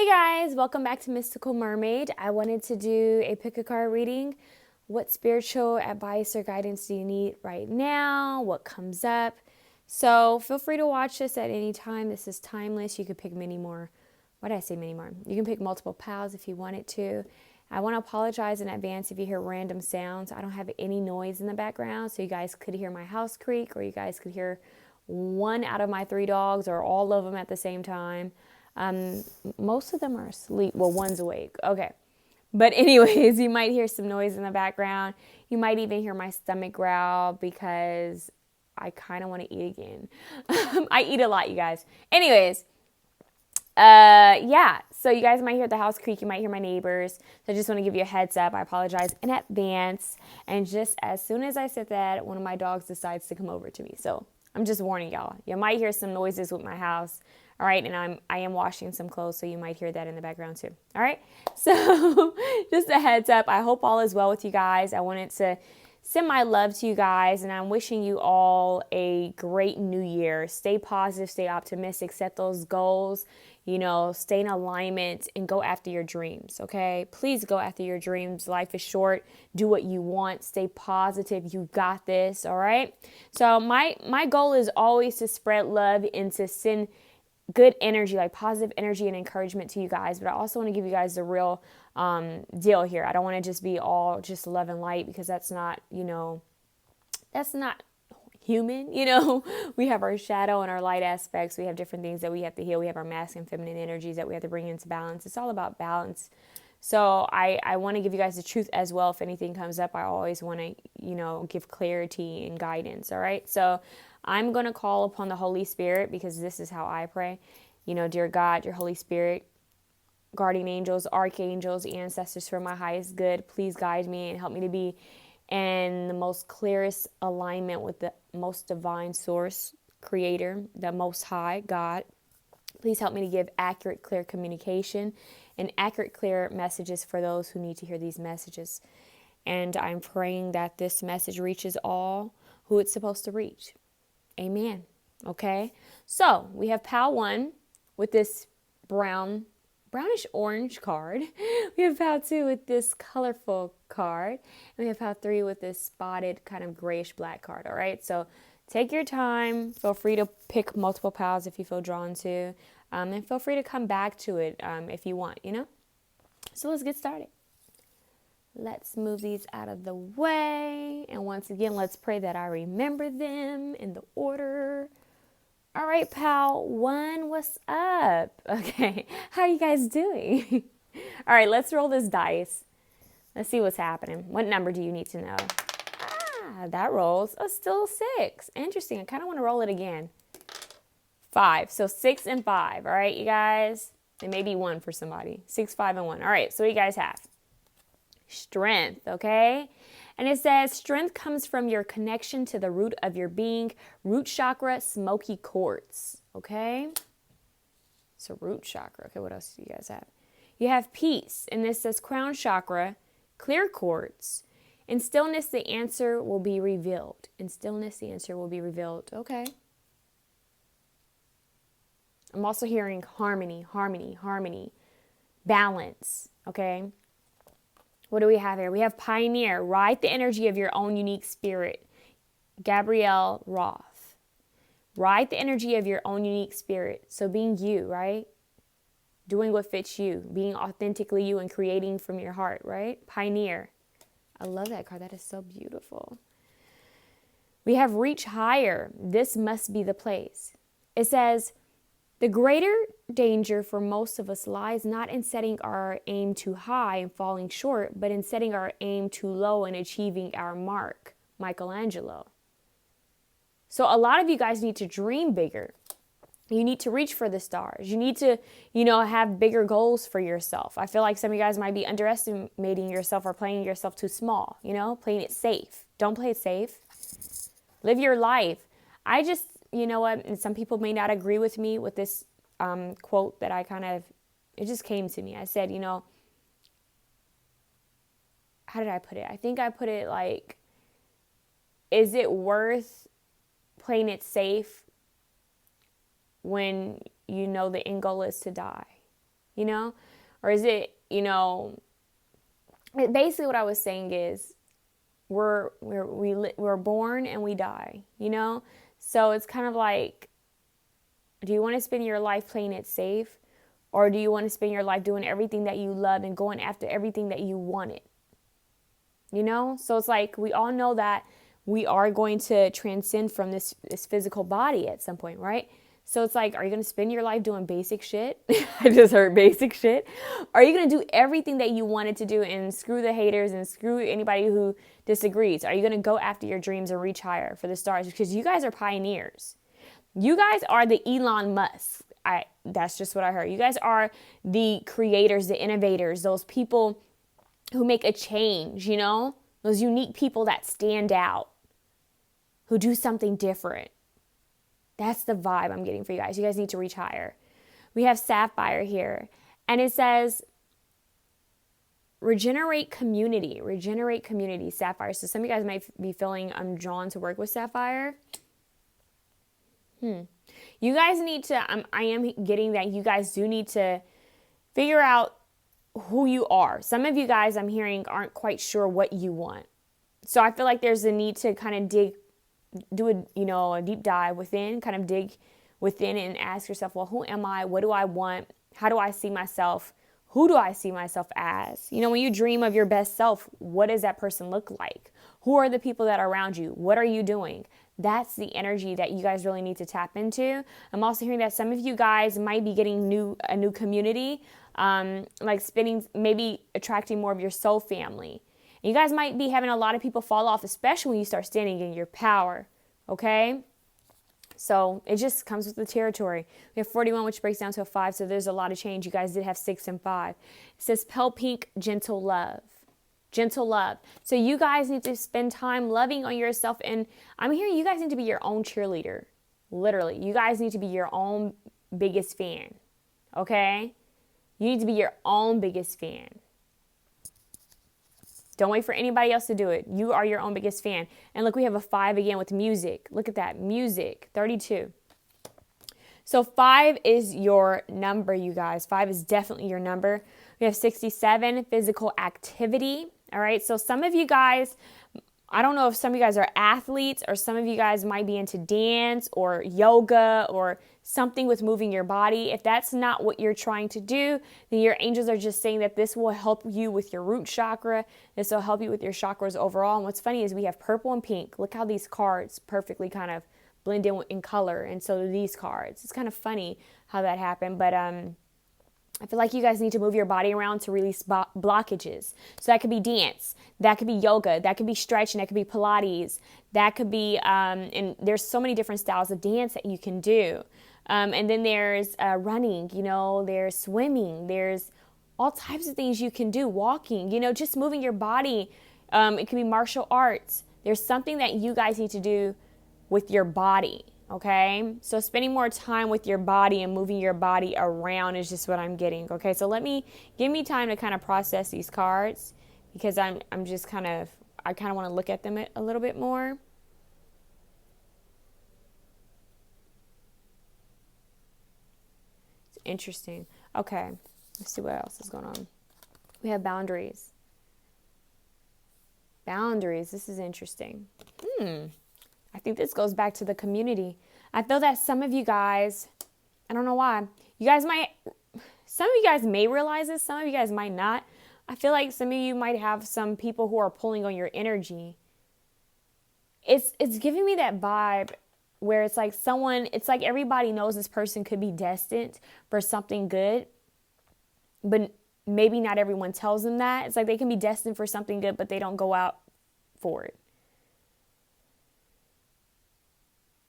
Hey guys, welcome back to Mystical Mermaid. I wanted to do a pick a card reading. What spiritual advice or guidance do you need right now? What comes up? So feel free to watch this at any time. This is timeless. You could pick many more. Why did I say many more? You can pick multiple pals if you wanted to. I want to apologize in advance if you hear random sounds. I don't have any noise in the background, so you guys could hear my house creak, or you guys could hear one out of my 3 dogs, or all of them at the same time. Most of them are asleep. Well, one's awake. Okay. But anyways, you might hear some noise in the background. You might even hear my stomach growl because I kind of want to eat again. I eat a lot, you guys. Anyways, yeah. So you guys might hear the house creak. You might hear my neighbors. So I just want to give you a heads up. I apologize in advance. And just as soon as I said that, one of my dogs decides to come over to me. So I'm just warning y'all. You might hear some noises with my house. All right, and I am washing some clothes, so you might hear that in the background too. All right, so just a heads up. I hope all is well with you guys. I wanted to send my love to you guys, and I'm wishing you all a great new year. Stay positive, stay optimistic, set those goals, stay in alignment and go after your dreams, okay? Please go after your dreams. Life is short. Do what you want. Stay positive. You got this, all right? So my goal is always to spread love and to send good energy, like positive energy and encouragement to you guys. But I also want to give you guys the real deal here. I don't want to just be all just love and light, because that's not, that's not human. We have our shadow and our light aspects. We have different things that we have to heal. We have our masculine and feminine energies that we have to bring into balance. It's all about balance. So I want to give you guys the truth as well. If anything comes up, I always want to, give clarity and guidance. All right. So I'm going to call upon the Holy Spirit, because this is how I pray. Dear God, your Holy Spirit, guardian angels, archangels, ancestors for my highest good, please guide me and help me to be in the most clearest alignment with the most divine source, creator, the most high, God. Please help me to give accurate, clear communication and accurate, clear messages for those who need to hear these messages. And I'm praying that this message reaches all who it's supposed to reach. Amen. Okay. So we have Pal 1 with this brownish orange card. We have Pal 2 with this colorful card. And we have Pal 3 with this spotted kind of grayish black card. All right. So take your time. Feel free to pick multiple pals if you feel drawn to. And feel free to come back to it if you want, So let's get started. Let's move these out of the way. And once again, let's pray that I remember them in the order. All right, Pal 1, what's up? Okay, how are you guys doing? All right, let's roll this dice. Let's see what's happening. What number do you need to know? That rolls. Oh, still 6. Interesting. I kind of want to roll it again. 5. So 6 and 5. All right, you guys. It may be 1 for somebody. 6, 5, and 1. All right, so what do you guys have? Strength, okay? And it says strength comes from your connection to the root of your being, root chakra, smoky quartz, okay? So root chakra. Okay, what else do you guys have? You have peace, and this says crown chakra, clear quartz. In stillness, the answer will be revealed. In stillness, the answer will be revealed. Okay. I'm also hearing harmony, harmony, harmony, balance, okay? What do we have here? We have pioneer. Ride the energy of your own unique spirit. Gabrielle Roth. Ride the energy of your own unique spirit. So being you, right? Doing what fits you. Being authentically you and creating from your heart, right? Pioneer. I love that card. That is so beautiful. We have reach higher. This must be the place. It says, the greater danger for most of us lies not in setting our aim too high and falling short, but in setting our aim too low and achieving our mark. Michelangelo. So a lot of you guys need to dream bigger. You need to reach for the stars. You need to, have bigger goals for yourself. I feel like some of you guys might be underestimating yourself or playing yourself too small, playing it safe. Don't play it safe. Live your life. I just, and some people may not agree with me with this quote that it just came to me. I said, how did I put it? I think I put it like, is it worth playing it safe when the end goal is to die? you know? Or is it, basically what I was saying is we're born and we die, So it's kind of like, do you want to spend your life playing it safe? Or do you want to spend your life doing everything that you love and going after everything that you wanted? So it's like we all know that we are going to transcend from this physical body at some point, right? So it's like, are you going to spend your life doing basic shit? I just heard basic shit. Are you going to do everything that you wanted to do and screw the haters and screw anybody who disagrees? Are you going to go after your dreams and reach higher for the stars? Because you guys are pioneers. You guys are the Elon Musk. That's just what I heard. You guys are the creators, the innovators, those people who make a change, those unique people that stand out, who do something different. That's the vibe I'm getting for you guys. You guys need to reach higher. We have Sapphire here, and it says, regenerate community, Sapphire. So some of you guys might be feeling drawn to work with Sapphire. You guys need to, I am getting that you guys do need to figure out who you are. Some of you guys I'm hearing aren't quite sure what you want. So I feel like there's a need to kind of do a deep dive within, kind of dig within and ask yourself, well, who am I? What do I want? How do I see myself? Who do I see myself as? When you dream of your best self, what does that person look like? Who are the people that are around you? What are you doing? That's the energy that you guys really need to tap into. I'm also hearing that some of you guys might be getting a new community, like maybe attracting more of your soul family. And you guys might be having a lot of people fall off, especially when you start standing in your power, okay? So it just comes with the territory. We have 41, which breaks down to a 5, so there's a lot of change. You guys did have 6 and 5. It says pale pink, gentle love. Gentle love. So you guys need to spend time loving on yourself. And I'm hearing you guys need to be your own cheerleader. Literally. You guys need to be your own biggest fan. Okay? You need to be your own biggest fan. Don't wait for anybody else to do it. You are your own biggest fan. And look, we have a 5 again with music. Look at that. Music. 32. So 5 is your number, you guys. 5 is definitely your number. We have 67, physical activity. All right, so some of you guys, I don't know if some of you guys are athletes or some of you guys might be into dance or yoga or something with moving your body. If that's not what you're trying to do, then your angels are just saying that this will help you with your root chakra. This will help you with your chakras overall. And what's funny is we have purple and pink. Look how these cards perfectly kind of blend in color, and so do these cards. It's kind of funny how that happened, but I feel like you guys need to move your body around to release blockages. So that could be dance, that could be yoga, that could be stretching, that could be Pilates, that could be, and there's so many different styles of dance that you can do. And then there's running, there's swimming, there's all types of things you can do, walking, just moving your body. It could be martial arts. There's something that you guys need to do with your body. Okay, so spending more time with your body and moving your body around is just what I'm getting. Okay, so give me time to kind of process these cards, because I kind of want to look at them a little bit more. It's interesting. Okay, let's see what else is going on. We have boundaries. Boundaries. This is interesting. I think this goes back to the community. I feel that some of you guys, I don't know why, some of you guys may realize this, some of you guys might not. I feel like some of you might have some people who are pulling on your energy. It's giving me that vibe where it's like everybody knows this person could be destined for something good, but maybe not everyone tells them that. It's like they can be destined for something good, but they don't go out for it.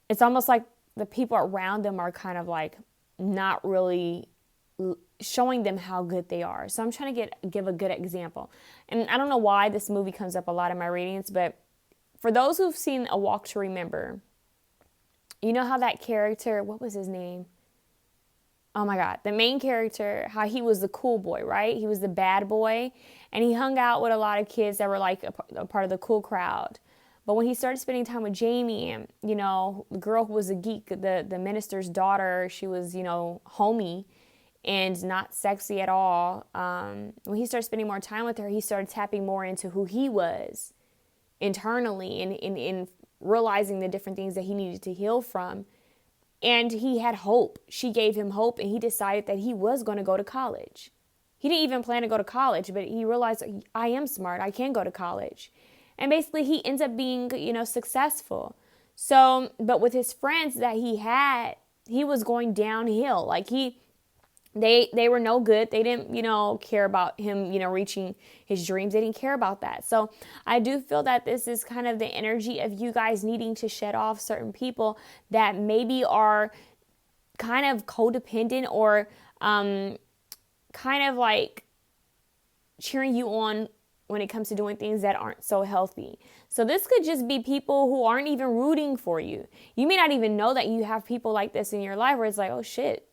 It's almost like the people around them are kind of like not really showing them how good they are. So I'm trying to give a good example. And I don't know why this movie comes up a lot in my readings, but for those who've seen A Walk to Remember, you know how that character, what was his name? Oh my God, the main character, how he was the cool boy, right? He was the bad boy, and he hung out with a lot of kids that were like a part of the cool crowd. But when he started spending time with Jamie, the girl who was a geek, the minister's daughter, she was, homie, and not sexy at all. When he started spending more time with her, he started tapping more into who he was internally and in realizing the different things that he needed to heal from. And he had hope. She gave him hope, and he decided that he was going to go to college. He didn't even plan to go to college, but he realized, I am smart. I can go to college. And basically he ends up being, successful. So, but with his friends that he had, he was going downhill. Like they were no good. They didn't, care about him, reaching his dreams. They didn't care about that. So I do feel that this is kind of the energy of you guys needing to shed off certain people that maybe are kind of codependent or kind of like cheering you on when it comes to doing things that aren't so healthy. So this could just be people who aren't even rooting for you. You may not even know that you have people like this in your life where it's like, oh shit,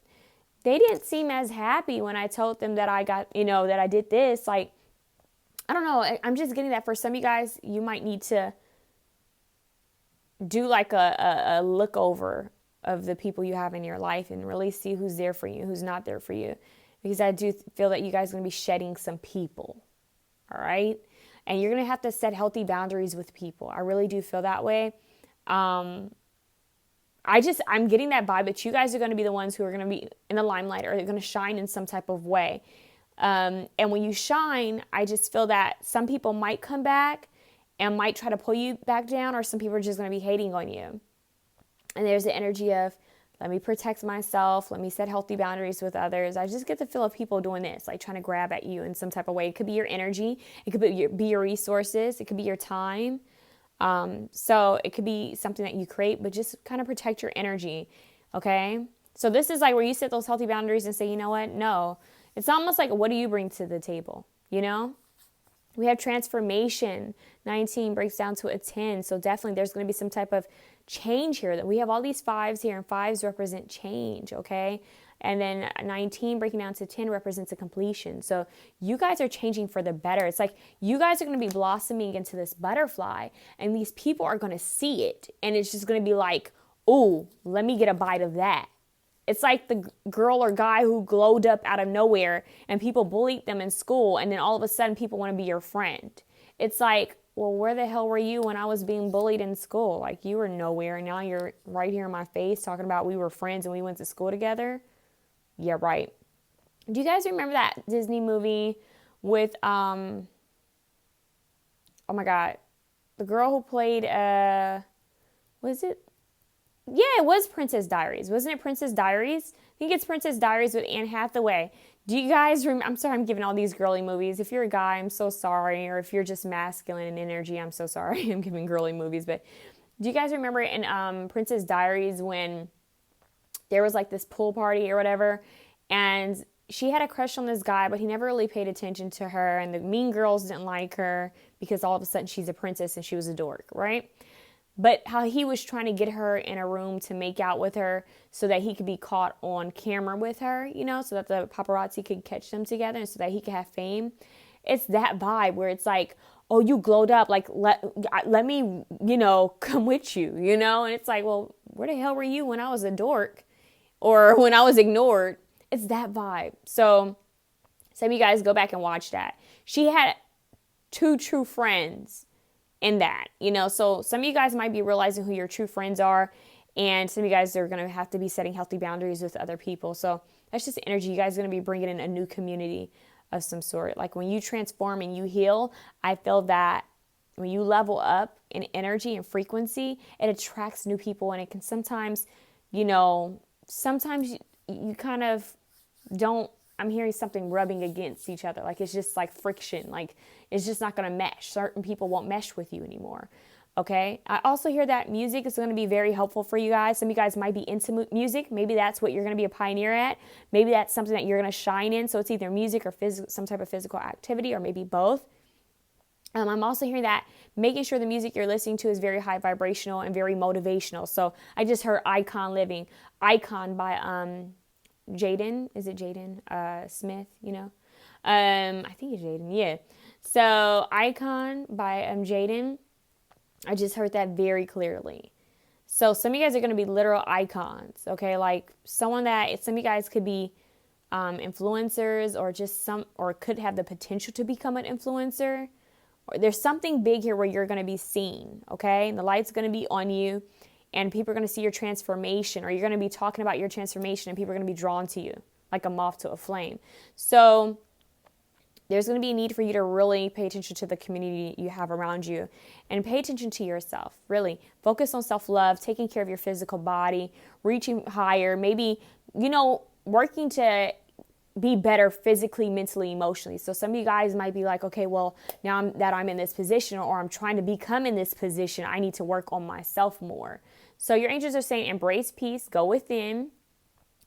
they didn't seem as happy when I told them that I got, that I did this. Like, I don't know. I'm just getting that for some of you guys, you might need to do like a look over of the people you have in your life and really see who's there for you, who's not there for you. Because I do feel that you guys are going to be shedding some people. All right. And you're going to have to set healthy boundaries with people. I really do feel that way. I'm getting that vibe that you guys are going to be the ones who are going to be in the limelight or are going to shine in some type of way. And when you shine, I just feel that some people might come back and might try to pull you back down, or some people are just going to be hating on you. And there's the energy of, let me protect myself. Let me set healthy boundaries with others. I just get the feel of people doing this, like trying to grab at you in some type of way. It could be your energy. It could be your resources. It could be your time. So it could be something that you create, but just kind of protect your energy. Okay. So this is like where you set those healthy boundaries and say, you know what? No, it's almost like, what do you bring to the table? We have transformation. 19 breaks down to a 10. So definitely there's going to be some type of change here. That we have all these 5s here, and 5s represent change, okay? And then 19 breaking down to 10 represents a completion. So you guys are changing for the better. It's like you guys are going to be blossoming into this butterfly, and these people are going to see it, and it's just going to be like, oh, let me get a bite of that. It's like the girl or guy who glowed up out of nowhere and people bullied them in school, and then all of a sudden people want to be your friend. It's like, well, where the hell were you when I was being bullied in school? Like, you were nowhere, and now you're right here in my face talking about we were friends and we went to school together. Yeah, right. Do you guys remember that Disney movie with, oh my God, the girl who played, was it? Yeah, it was Princess Diaries. Wasn't it Princess Diaries? I think it's Princess Diaries with Anne Hathaway. Do you guys remember? I'm sorry I'm giving all these girly movies. If you're a guy, I'm so sorry. Or if you're just masculine in energy, I'm so sorry. I'm giving girly movies. But do you guys remember in Princess Diaries when there was like this pool party or whatever, and she had a crush on this guy, but he never really paid attention to her, and the mean girls didn't like her because all of a sudden she's a princess and she was a dork, right? But how he was trying to get her in a room to make out with her so that he could be caught on camera with her, so that the paparazzi could catch them together and so that he could have fame. It's that vibe where it's like, oh, you glowed up, like, let me, come with you, And it's like, well, where the hell were you when I was a dork or when I was ignored? It's that vibe. So some of you guys go back and watch that. She had 2 true friends in that, so some of you guys might be realizing who your true friends are, and some of you guys are going to have to be setting healthy boundaries with other people. So that's just energy. You guys are going to be bringing in a new community of some sort. Like when you transform and you heal, I feel that when you level up in energy and frequency, it attracts new people, and it can sometimes, sometimes you kind of don't, I'm hearing something rubbing against each other. Like it's just like friction. Like it's just not going to mesh. Certain people won't mesh with you anymore. Okay. I also hear that music is going to be very helpful for you guys. Some of you guys might be into music. Maybe that's what you're going to be a pioneer at. Maybe that's something that you're going to shine in. So it's either music or some type of physical activity, or maybe both. I'm also hearing that making sure the music you're listening to is very high vibrational and very motivational. So I just heard Icon Living. Icon by Jaden. Is it Jaden Smith? I think it's Jaden. Yeah. So Icon by Jaden. I just heard that very clearly. So some of you guys are going to be literal icons. Okay. Like some of you guys could be influencers, or just or could have the potential to become an influencer. Or there's something big here where you're going to be seen, okay? And the light's going to be on you, and people are going to see your transformation, or you're going to be talking about your transformation, and people are going to be drawn to you like a moth to a flame. So there's going to be a need for you to really pay attention to the community you have around you, and pay attention to yourself. Really focus on self-love, taking care of your physical body, reaching higher, maybe, working to be better physically, mentally, emotionally. So some of you guys might be like, okay, well, now that I'm in this position, or I'm trying to become in this position, I need to work on myself more. So your angels are saying embrace peace, go within,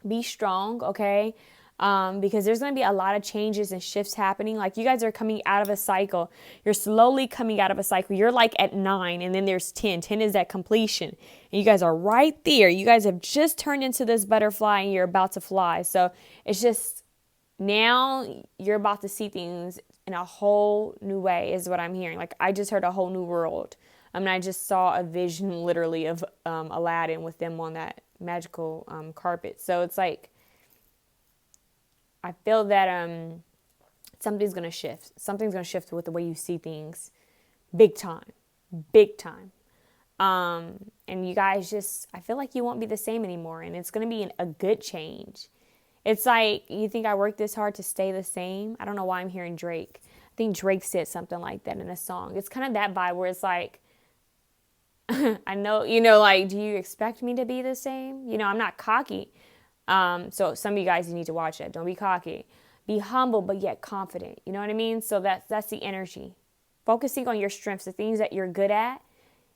be strong, okay? Because there's going to be a lot of changes and shifts happening. Like, you guys are coming out of a cycle. You're slowly coming out of a cycle. You're like at 9, and then there's 10. 10 is at completion. And you guys are right there. You guys have just turned into this butterfly, and you're about to fly. So it's just, now you're about to see things in a whole new way is what I'm hearing. Like, I just heard a whole new world. I just saw a vision literally of Aladdin with them on that magical carpet. So it's like, I feel that something's going to shift. Something's going to shift with the way you see things. Big time. Big time. And you guys just, I feel like you won't be the same anymore. And it's going to be a good change. It's like, you think I worked this hard to stay the same? I don't know why I'm hearing Drake. I think Drake said something like that in a song. It's kind of that vibe where it's like, I know, like, do you expect me to be the same? I'm not cocky. So some of you guys, you need to watch that. Don't be cocky. Be humble, but yet confident. You know what I mean? So that's the energy. Focusing on your strengths, the things that you're good at,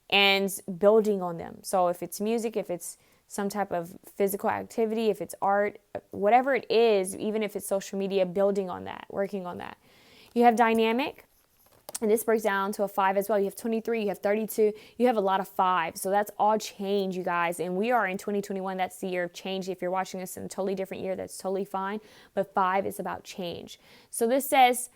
and building on them. So if it's music, if it's some type of physical activity, if it's art, whatever it is, even if it's social media, building on that, working on that. You have dynamic, and this breaks down to a 5 as well. You have 23, you have 32, you have a lot of 5. So that's all change, you guys. And we are in 2021. That's the year of change. If you're watching this in a totally different year, that's totally fine. But 5 is about change. So this says,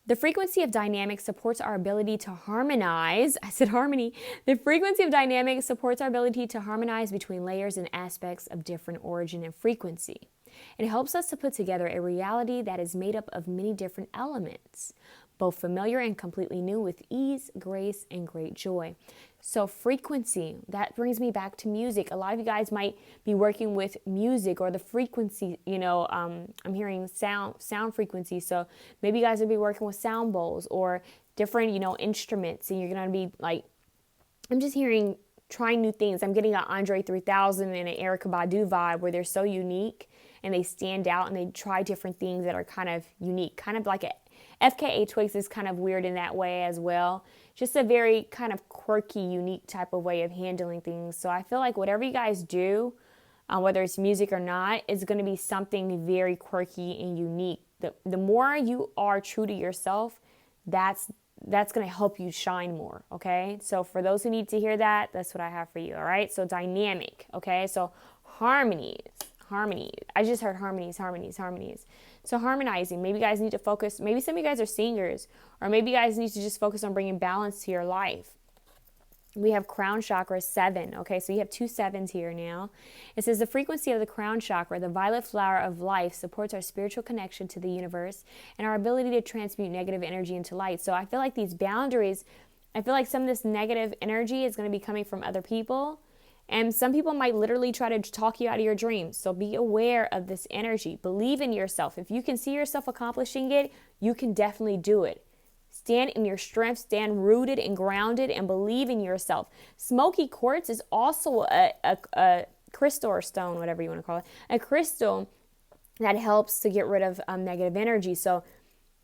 the frequency of dynamic supports our ability to harmonize. I said harmony. The frequency of dynamic supports our ability to harmonize between layers and aspects of different origin and frequency. It helps us to put together a reality that is made up of many different elements, both familiar and completely new, with ease, grace, and great joy. So frequency, that brings me back to music. A lot of you guys might be working with music or the frequency, I'm hearing sound frequency. So maybe you guys will be working with sound bowls or different, instruments, and you're going to be like, I'm just hearing trying new things. I'm getting an Andre 3000 and an Erykah Badu vibe where they're so unique and they stand out and they try different things that are kind of unique, kind of like a FKA Twigs is kind of weird in that way as well. Just a very kind of quirky, unique type of way of handling things. So I feel like whatever you guys do, whether it's music or not, is going to be something very quirky and unique. The more you are true to yourself, that's going to help you shine more, okay? So for those who need to hear that, that's what I have for you, all right? So dynamic, okay? So harmonies. I just heard harmonies. So harmonizing, maybe you guys need to focus, maybe some of you guys are singers, or maybe you guys need to just focus on bringing balance to your life. We have crown chakra 7, okay? So you have 2 7s here now. It says the frequency of the crown chakra, the violet flower of life, supports our spiritual connection to the universe and our ability to transmute negative energy into light. So I feel like these boundaries, I feel like some of this negative energy is going to be coming from other people. And some people might literally try to talk you out of your dreams. So be aware of this energy. Believe in yourself. If you can see yourself accomplishing it, you can definitely do it. Stand in your strength, stand rooted and grounded, and believe in yourself. Smoky quartz is also a crystal or stone, whatever you want to call it, a crystal that helps to get rid of negative energy. So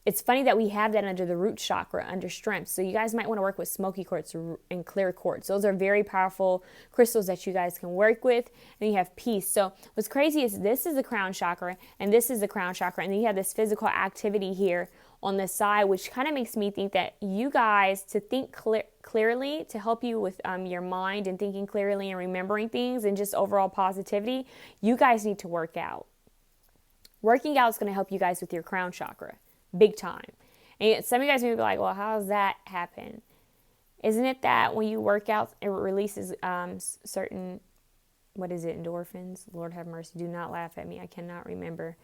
it's funny that we have that under the root chakra, under strength. So you guys might want to work with smoky quartz and clear quartz. Those are very powerful crystals that you guys can work with. And you have peace. So what's crazy is this is the crown chakra and this is the crown chakra. And then you have this physical activity here on the side, which kind of makes me think that you guys, to think clearly, to help you with your mind and thinking clearly and remembering things and just overall positivity, you guys need to work out. Working out is going to help you guys with your crown chakra. Big time. And some of you guys may be like, well, how does that happen? Isn't it that when you work out, it releases certain, endorphins? Lord have mercy. Do not laugh at me. I cannot remember.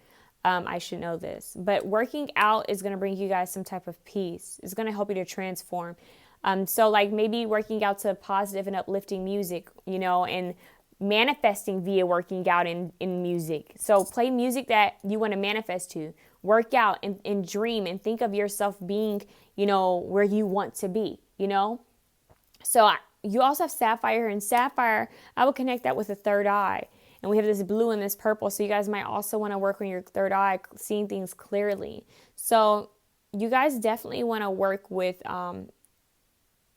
I should know this. But working out is going to bring you guys some type of peace. It's going to help you to transform. So like maybe working out to positive and uplifting music, you know, and manifesting via working out in music. So play music that you want to manifest to. Work out and dream and think of yourself being, you know, where you want to be, you know. So you also have sapphire, and sapphire, I will connect that with the third eye. And we have this blue and this purple. So you guys might also want to work on your third eye, seeing things clearly. So you guys definitely want to work with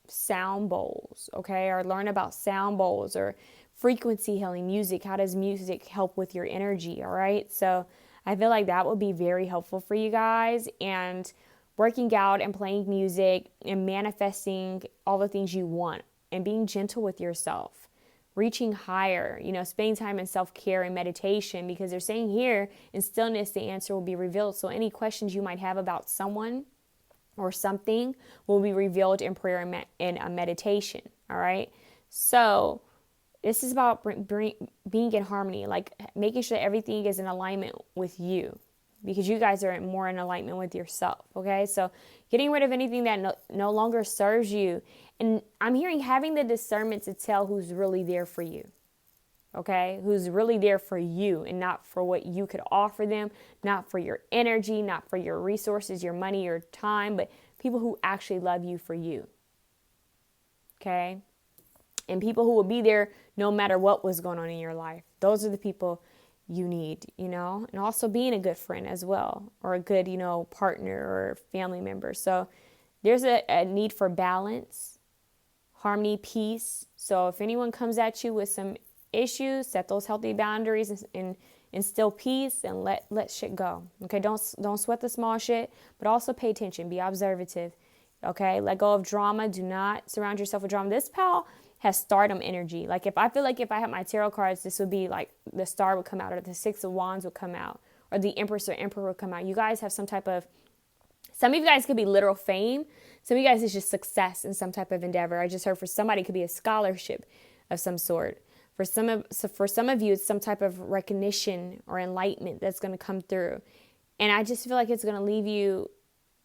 sound bowls, okay? Or learn about sound bowls or frequency healing music. How does music help with your energy, all right? So I feel like that would be very helpful for you guys. And working out and playing music and manifesting all the things you want and being gentle with yourself, reaching higher, you know, spending time in self-care and meditation, because they're saying here in stillness, the answer will be revealed. So any questions you might have about someone or something will be revealed in prayer and a meditation. All right. So this is about being in harmony, like making sure that everything is in alignment with you, because you guys are more in alignment with yourself. Okay. So getting rid of anything that no longer serves you. And I'm hearing having the discernment to tell who's really there for you. Okay, who's really there for you and not for what you could offer them, not for your energy, not for your resources, your money, your time, but people who actually love you for you. Okay, and people who will be there no matter what was going on in your life. Those are the people you need, you know, and also being a good friend as well, or a good, you know, partner or family member. So there's a need for balance, harmony, peace. So if anyone comes at you with some issues, set those healthy boundaries and instill peace and let shit go. Okay, don't sweat the small shit, but also pay attention, be observative. Okay, let go of drama. Do not surround yourself with drama. This pal has stardom energy. Like if I feel like if I had my tarot cards, this would be like the star would come out, or the Six of Wands would come out, or the Empress or Emperor would come out. You guys have some type of, some of you guys could be literal fame. Some of you guys is just success in some type of endeavor. I just heard for somebody it could be a scholarship of some sort. For some of you, it's some type of recognition or enlightenment that's going to come through. And I just feel like it's going to leave you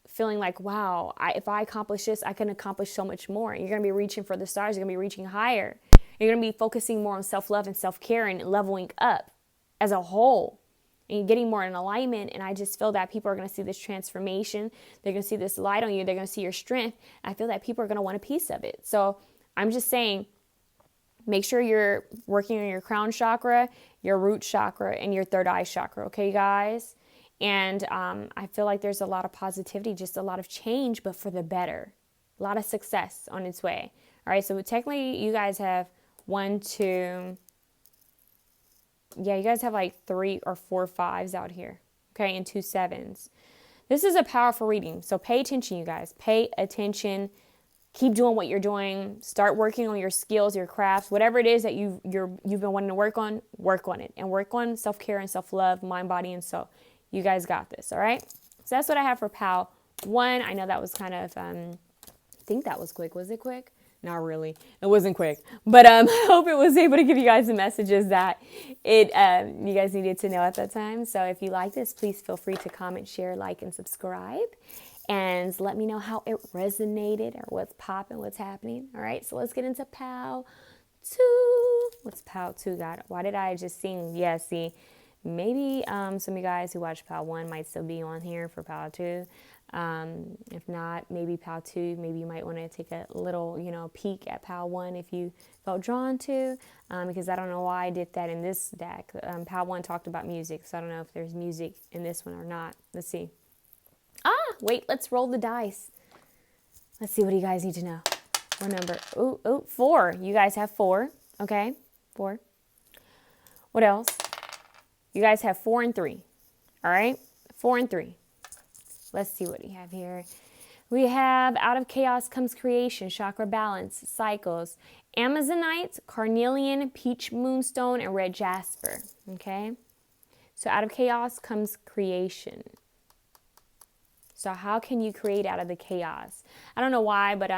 feeling like, wow, if I accomplish this, I can accomplish so much more. You're going to be reaching for the stars. You're going to be reaching higher. You're going to be focusing more on self-love and self-care and leveling up as a whole. And you're getting more in alignment. And I just feel that people are going to see this transformation. They're going to see this light on you. They're going to see your strength. I feel that people are going to want a piece of it. So I'm just saying, make sure you're working on your crown chakra, your root chakra, and your third eye chakra, okay, guys? And I feel like there's a lot of positivity, just a lot of change, but for the better. A lot of success on its way. All right, so technically you guys have 1, 2, yeah, you guys have like 3 or 4 5s out here, okay, and 2 7s. This is a powerful reading, so pay attention, you guys. Pay attention. Keep doing what you're doing. Start working on your skills, your crafts, whatever it is that you've been wanting to work on it. And work on self-care and self-love, mind, body, and soul. You guys got this, all right? So that's what I have for PAL 1. I know that was kind of, I think that was quick. Was it quick? Not really. It wasn't quick. But I hope it was able to give you guys the messages that you guys needed to know at that time. So if you like this, please feel free to comment, share, like, and subscribe. And let me know how it resonated or what's popping, what's happening. All right, so let's get into PAL 2. What's PAL 2 got? Why did I just sing? Yeah, see, maybe some of you guys who watched PAL 1 might still be on here for PAL 2. If not, maybe PAL 2, maybe you might want to take a little, peek at PAL 1 if you felt drawn to, because I don't know why I did that in this deck. PAL 1 talked about music, so I don't know if there's music in this one or not. Let's see. Wait, let's roll the dice. Let's see what you guys need to know. What number? Oh, 4. You guys have 4. Okay, 4. What else? You guys have 4 and 3. All right, 4 and 3. Let's see what we have here. We have out of chaos comes creation, chakra balance, cycles, Amazonite, carnelian, peach moonstone, and red jasper. Okay, so out of chaos comes creation. So how can you create out of the chaos? I don't know why, but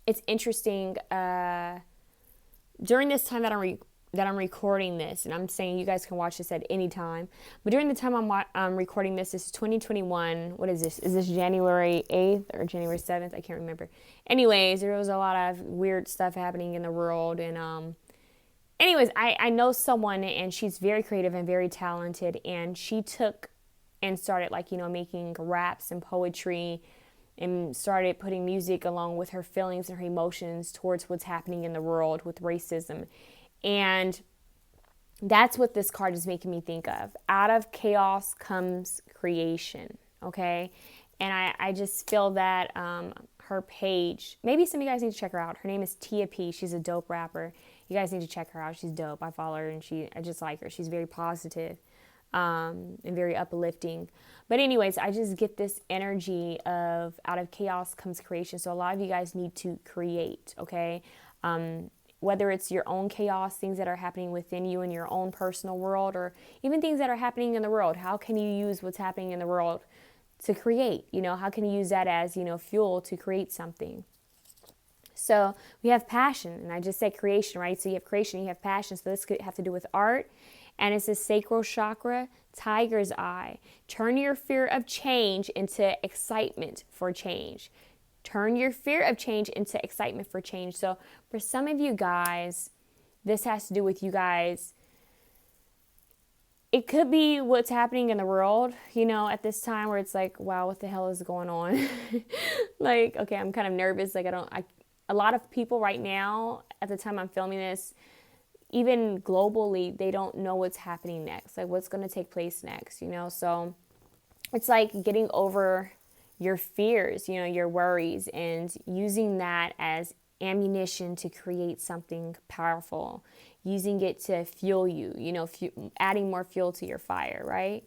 it's interesting. During this time that I'm that I'm recording this, and I'm saying you guys can watch this at any time, but during the time I'm recording this is 2021. What is this? Is this January 8th or January 7th? I can't remember. Anyways, there was a lot of weird stuff happening in the world, and anyways, I know someone, and she's very creative and very talented, and she took and started, like, you know, making raps and poetry, and started putting music along with her feelings and her emotions towards what's happening in the world with racism. And that's what this card is making me think of. Out of chaos comes creation, okay? And I just feel that her page, maybe some of you guys need to check her out. Her name is Tia P. She's a dope rapper. You guys need to check her out. She's dope. I follow her, and I just like her. She's very positive, and very uplifting. But anyways, I just get this energy of out of chaos comes creation. So a lot of you guys need to create, okay? Whether it's your own chaos, things that are happening within you in your own personal world, or even things that are happening in the world. How can you use what's happening in the world to create? You know, how can you use that as, you know, fuel to create something? So we have passion, and I just said creation, right? So you have creation, you have passion. So this could have to do with art. And it's a sacral chakra, tiger's eye. Turn your fear of change into excitement for change. Turn your fear of change into excitement for change. So for some of you guys, this has to do with you guys. It could be what's happening in the world, you know, at this time where it's like, wow, what the hell is going on? Like, okay, I'm kind of nervous. Like, a lot of people right now, at the time I'm filming this, even globally, they don't know what's happening next, like what's going to take place next, you know? So it's like getting over your fears, you know, your worries, and using that as ammunition to create something powerful, using it to fuel you, you know, adding more fuel to your fire, right?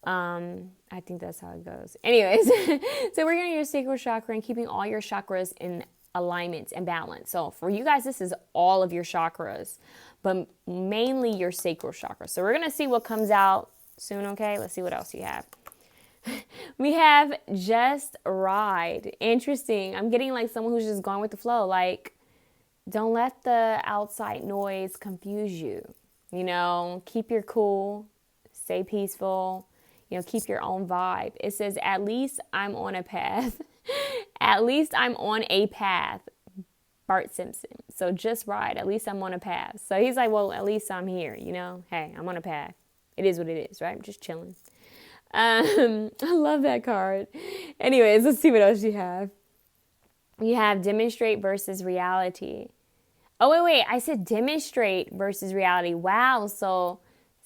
I think that's how it goes. Anyways, so we're going to use sacral chakra and keeping all your chakras in alignment and balance. So for you guys, this is all of your chakras, but mainly your sacral chakra. So we're going to see what comes out soon, okay? Let's see what else you have. We have just ride. Interesting. I'm getting like someone who's just going with the flow. Like, don't let the outside noise confuse you. You know, keep your cool, stay peaceful, you know, keep your own vibe. It says, at least I'm on a path. At least I'm on a path. Bart Simpson. So just ride. At least I'm on a path. So he's like, well, at least I'm here, you know? Hey, I'm on a path. It is what it is, right? I'm just chilling. I love that card. Anyways, let's see what else you have. You have demonstrate versus reality. Oh, wait. I said demonstrate versus reality. Wow. So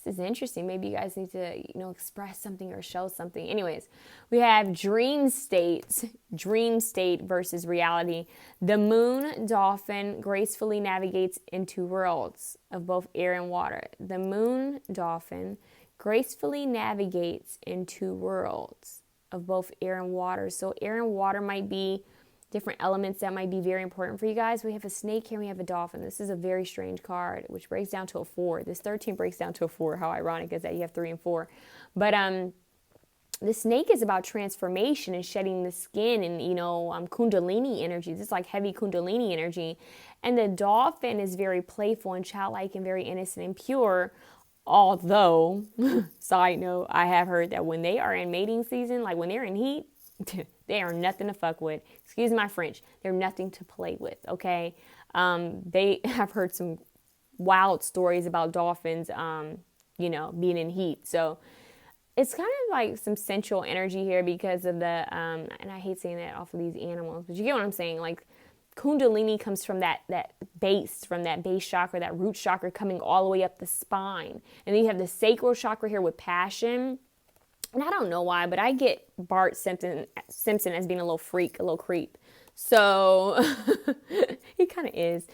this is interesting. Maybe you guys need to, you know, express something or show something. Anyways, we have dream state versus reality. The moon dolphin gracefully navigates into worlds of both air and water. The moon dolphin gracefully navigates into worlds of both air and water. So air and water might be different elements that might be very important for you guys. We have a snake here, we have a dolphin. This is a very strange card, which breaks down to a 4. This 13 breaks down to a 4. How ironic is that you have 3 and 4? But the snake is about transformation and shedding the skin and, you know, kundalini energy. This is like heavy kundalini energy. And the dolphin is very playful and childlike and very innocent and pure. Although, side note, I have heard that when they are in mating season, like when they're in heat, they are nothing to fuck with. Excuse my French. They're nothing to play with, okay? They have heard some wild stories about dolphins, you know, being in heat. So it's kind of like some sensual energy here because of the, and I hate saying that off of these animals, but you get what I'm saying? Like, Kundalini comes from that base, from that base chakra, that root chakra coming all the way up the spine. And then you have the sacral chakra here with passion. And I don't know why, but I get Bart Simpson as being a little freak, a little creep. So he kind of is.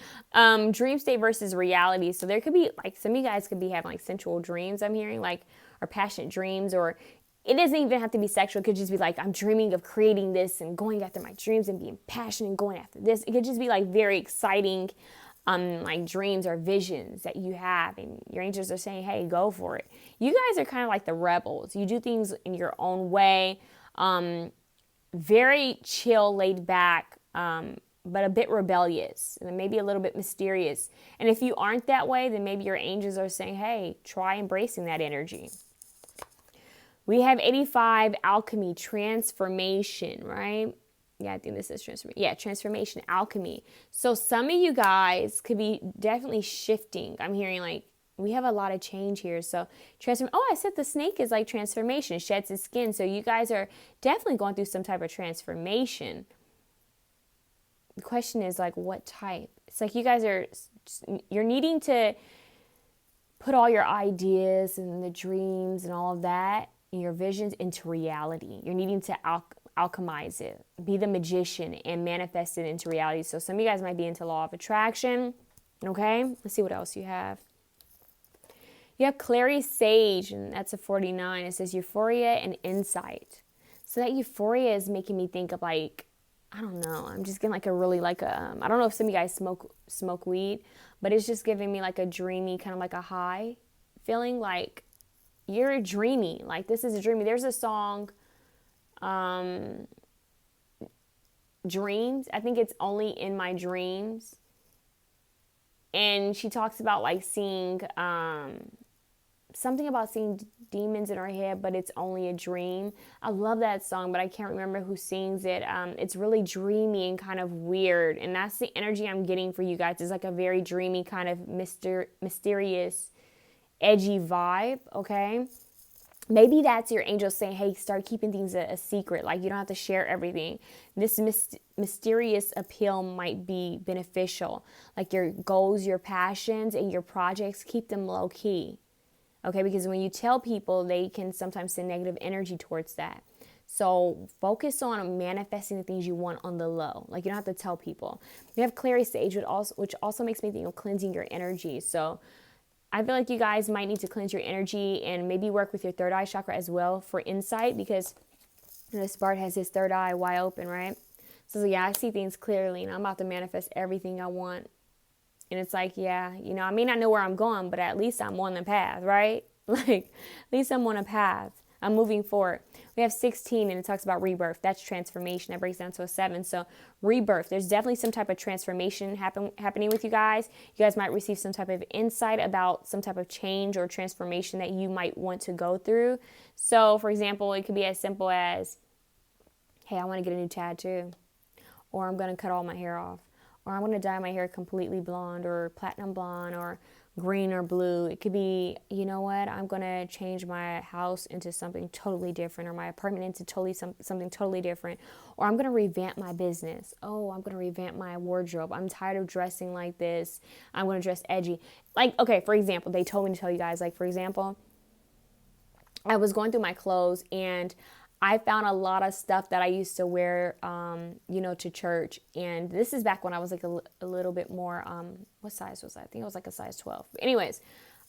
Dream state versus reality. So there could be, like, some of you guys could be having like sensual dreams, I'm hearing, like, or passionate dreams, or it doesn't even have to be sexual. It could just be like, I'm dreaming of creating this and going after my dreams and being passionate and going after this. It could just be like very exciting, like dreams or visions that you have, and your angels are saying, hey, go for it. You guys are kind of like the rebels. You do things in your own way. Very chill, laid back, but a bit rebellious and maybe a little bit mysterious. And if you aren't that way, then maybe your angels are saying, hey, try embracing that energy. We have 85, alchemy, transformation, right? Yeah, I think this is transformation. Yeah, transformation, alchemy. So some of you guys could be definitely shifting. I'm hearing like, we have a lot of change here. So I said the snake is like transformation, sheds its skin. So you guys are definitely going through some type of transformation. The question is like, what type? It's like you're needing to put all your ideas and the dreams and all of that and your visions into reality. You're needing to alchemize it, be the magician and manifest it into reality. So some of you guys might be into law of attraction. Okay, let's see what else you have. You have Clary Sage, and that's a 49. It says euphoria and insight. So that euphoria is making me think of like, I don't know, I'm just getting like a really like a, I don't know if some of you guys smoke weed, but it's just giving me like a dreamy, kind of like a high feeling, like you're dreamy, like this is a dreamy. There's a song, Dreams, I think it's Only in My Dreams, and she talks about like seeing, something about seeing demons in her head, but it's only a dream. I love that song, but I can't remember who sings it. It's really dreamy and kind of weird, and that's the energy I'm getting for you guys. It's like a very dreamy, kind of mysterious, edgy vibe, okay? Maybe that's your angel saying, hey, start keeping things a secret. Like, you don't have to share everything. This mysterious appeal might be beneficial. Like your goals, your passions, and your projects, keep them low key. Okay, because when you tell people, they can sometimes send negative energy towards that. So focus on manifesting the things you want on the low. Like, you don't have to tell people. You have Clary Sage, which also makes me think of cleansing your energy. So I feel like you guys might need to cleanse your energy and maybe work with your third eye chakra as well for insight, because this Bart has his third eye wide open, right? So yeah, I see things clearly, and I'm about to manifest everything I want. And it's like, yeah, you know, I may not know where I'm going, but at least I'm on the path, right? Like, at least I'm on a path. I'm moving forward. We have 16, and it talks about rebirth. That's transformation. That breaks down to a 7. So rebirth, there's definitely some type of transformation happening with you guys. You guys might receive some type of insight about some type of change or transformation that you might want to go through. So, for example, it could be as simple as, hey, I want to get a new tattoo, or I'm going to cut all my hair off, or I'm going to dye my hair completely blonde or platinum blonde or green or blue. It could be, you know what, I'm going to change my house into something totally different, or my apartment into something totally different, or I'm going to revamp my business. Oh, I'm going to revamp my wardrobe. I'm tired of dressing like this. I'm going to dress edgy. Like, okay, for example, they told me to tell you guys, like, for example, I was going through my clothes, and I found a lot of stuff that I used to wear, to church. And this is back when I was like a little bit more, what size was I? I think it was like a size 12. But anyways,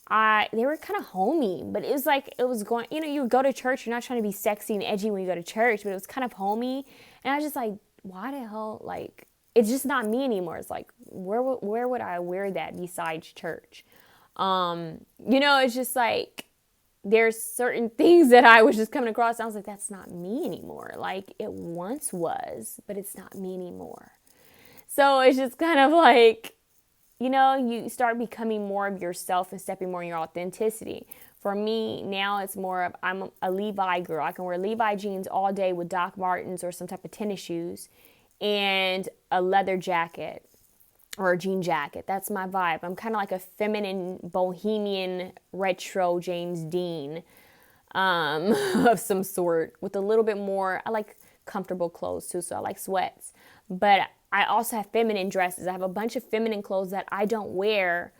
they were kind of homey, but it was like, it was going, you would go to church. You're not trying to be sexy and edgy when you go to church, but it was kind of homey. And I was just like, why the hell? Like, it's just not me anymore. It's like, where would I wear that besides church? It's just like, there's certain things that I was just coming across. And I was like, that's not me anymore. Like, it once was, but it's not me anymore. So it's just kind of like, you start becoming more of yourself and stepping more in your authenticity. For me, now it's more of, I'm a Levi girl. I can wear Levi jeans all day with Doc Martens or some type of tennis shoes and a leather jacket or a jean jacket. That's my vibe. I'm kind of like a feminine, bohemian, retro James Dean of some sort, with a little bit more. I like comfortable clothes too, so I like sweats. But I also have feminine dresses. I have a bunch of feminine clothes that I don't wear,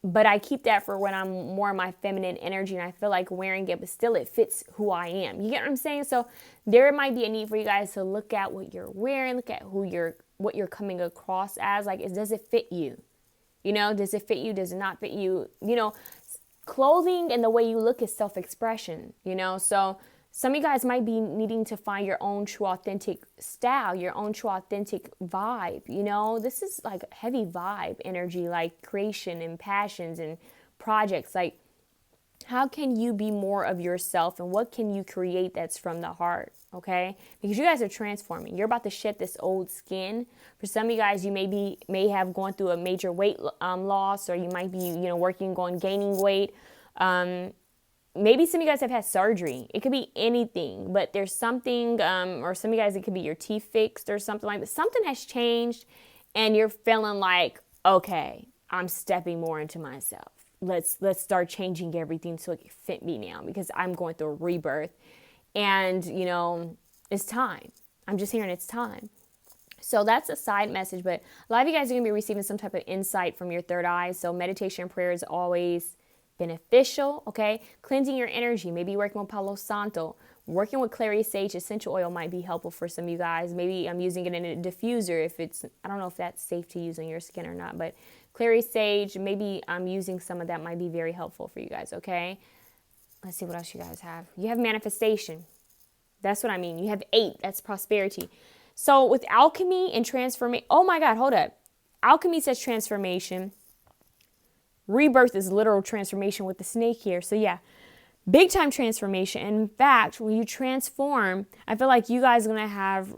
but I keep that for when I'm more in my feminine energy and I feel like wearing it, but still it fits who I am. You get what I'm saying? So there might be a need for you guys to look at what you're wearing, look at what you're coming across as. Like, does it fit you? Does it fit you? Does it not fit you? Clothing and the way you look is self-expression, So some of you guys might be needing to find your own true authentic style, your own true authentic vibe. This is like heavy vibe energy, like creation and passions and projects. Like, how can you be more of yourself, and what can you create that's from the heart? okay? Because you guys are transforming. You're about to shed this old skin. For some of you guys, you may have gone through a major weight loss, or you might be, working on gaining weight. Maybe some of you guys have had surgery. It could be anything, but there's something, or some of you guys, it could be your teeth fixed or something like that. Something has changed, and you're feeling like, okay, I'm stepping more into myself. Let's start changing everything so it can fit me now, because I'm going through a rebirth. And, it's time. I'm just hearing it's time. So that's a side message, but a lot of you guys are going to be receiving some type of insight from your third eye. So meditation and prayer is always beneficial, okay? Cleansing your energy. Maybe you're working with Palo Santo. Working with clary sage essential oil might be helpful for some of you guys. Maybe I'm using it in a diffuser I don't know if that's safe to use on your skin or not, but clary sage, maybe I'm using some of that, might be very helpful for you guys, okay? Let's see what else you guys have. You have manifestation. That's what I mean. You have 8. That's prosperity. So with alchemy and transformation, oh my God, hold up. Alchemy says transformation. Rebirth is literal transformation with the snake here. So yeah, big time transformation. In fact, when you transform, I feel like you guys are going to have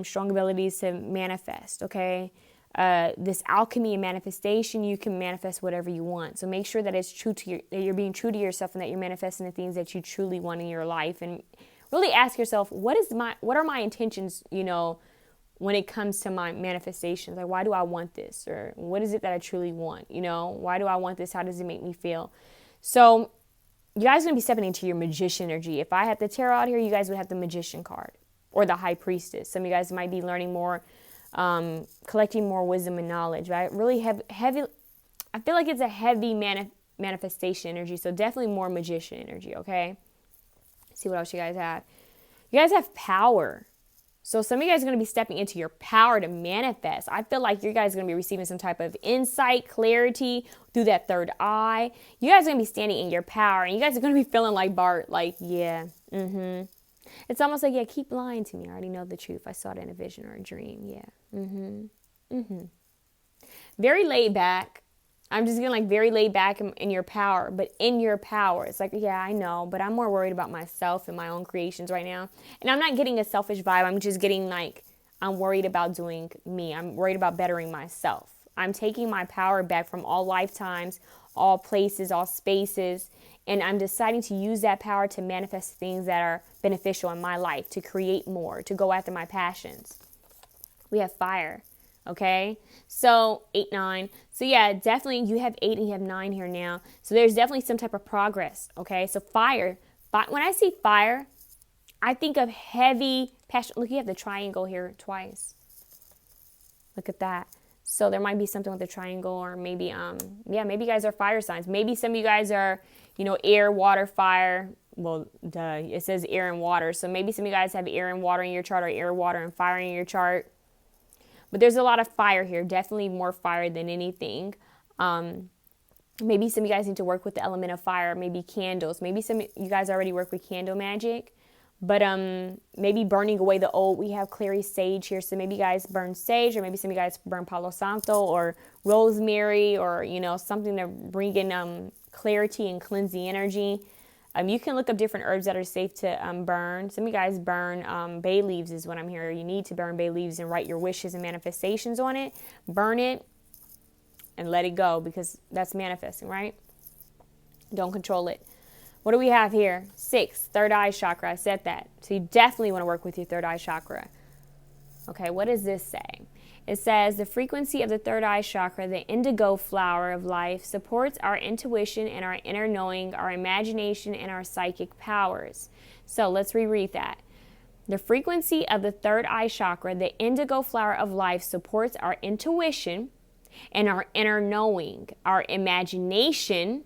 strong abilities to manifest, okay? This alchemy and manifestation, you can manifest whatever you want. So make sure that it's true to that you're being true to yourself, and that you're manifesting the things that you truly want in your life. And really ask yourself, what are my intentions, when it comes to my manifestations? Like, why do I want this? Or what is it that I truly want? Why do I want this? How does it make me feel? So you guys are going to be stepping into your magician energy. If I had the tarot out here, you guys would have the magician card or the high priestess. Some of you guys might be learning more, collecting more wisdom and knowledge. But I really have I feel like it's a heavy manifestation energy. So definitely more magician energy, okay? Let's see what else you guys have. You guys have power. So some of you guys are going to be stepping into your power to manifest. I feel like you guys are going to be receiving some type of insight, clarity through that third eye. You guys are going to be standing in your power, and you guys are going to be feeling like Bart, like, yeah, It's almost like, yeah, keep lying to me. I already know the truth. I saw it in a vision or a dream. Yeah. Very laid back. I'm just getting like very laid back in your power, but in your power. It's like, yeah, I know, but I'm more worried about myself and my own creations right now. And I'm not getting a selfish vibe. I'm just getting like, I'm worried about doing me. I'm worried about bettering myself. I'm taking my power back from all lifetimes, all places, all spaces. And I'm deciding to use that power to manifest things that are beneficial in my life, to create more, to go after my passions. We have fire. Okay, so 8, 9. So yeah, definitely you have 8 and you have 9 here now. So there's definitely some type of progress. Okay, so fire. When I see fire, I think of heavy passion. Look, you have the triangle here twice. Look at that. So there might be something with the triangle, or maybe, maybe you guys are fire signs. Maybe some of you guys are, air, water, fire. Well, duh, it says air and water. So maybe some of you guys have air and water in your chart, or air, water, and fire in your chart. But there's a lot of fire here, definitely more fire than anything. Maybe some of you guys need to work with the element of fire, maybe candles. Maybe some of you guys already work with candle magic. But maybe burning away the old. We have clary sage here, so maybe you guys burn sage, or maybe some of you guys burn Palo Santo or rosemary, or, something to bring in clarity and cleansing energy. You can look up different herbs that are safe to burn. Some of you guys burn bay leaves is what I'm hearing. You need to burn bay leaves and write your wishes and manifestations on it. Burn it and let it go, because that's manifesting, right? Don't control it. What do we have here? 6, third eye chakra. I said that. So you definitely want to work with your third eye chakra. Okay, what does this say? It says the frequency of the third eye chakra, the indigo flower of life, supports our intuition and our inner knowing, our imagination, and our psychic powers. So let's reread that. The frequency of the third eye chakra, the indigo flower of life, supports our intuition and our inner knowing, our imagination,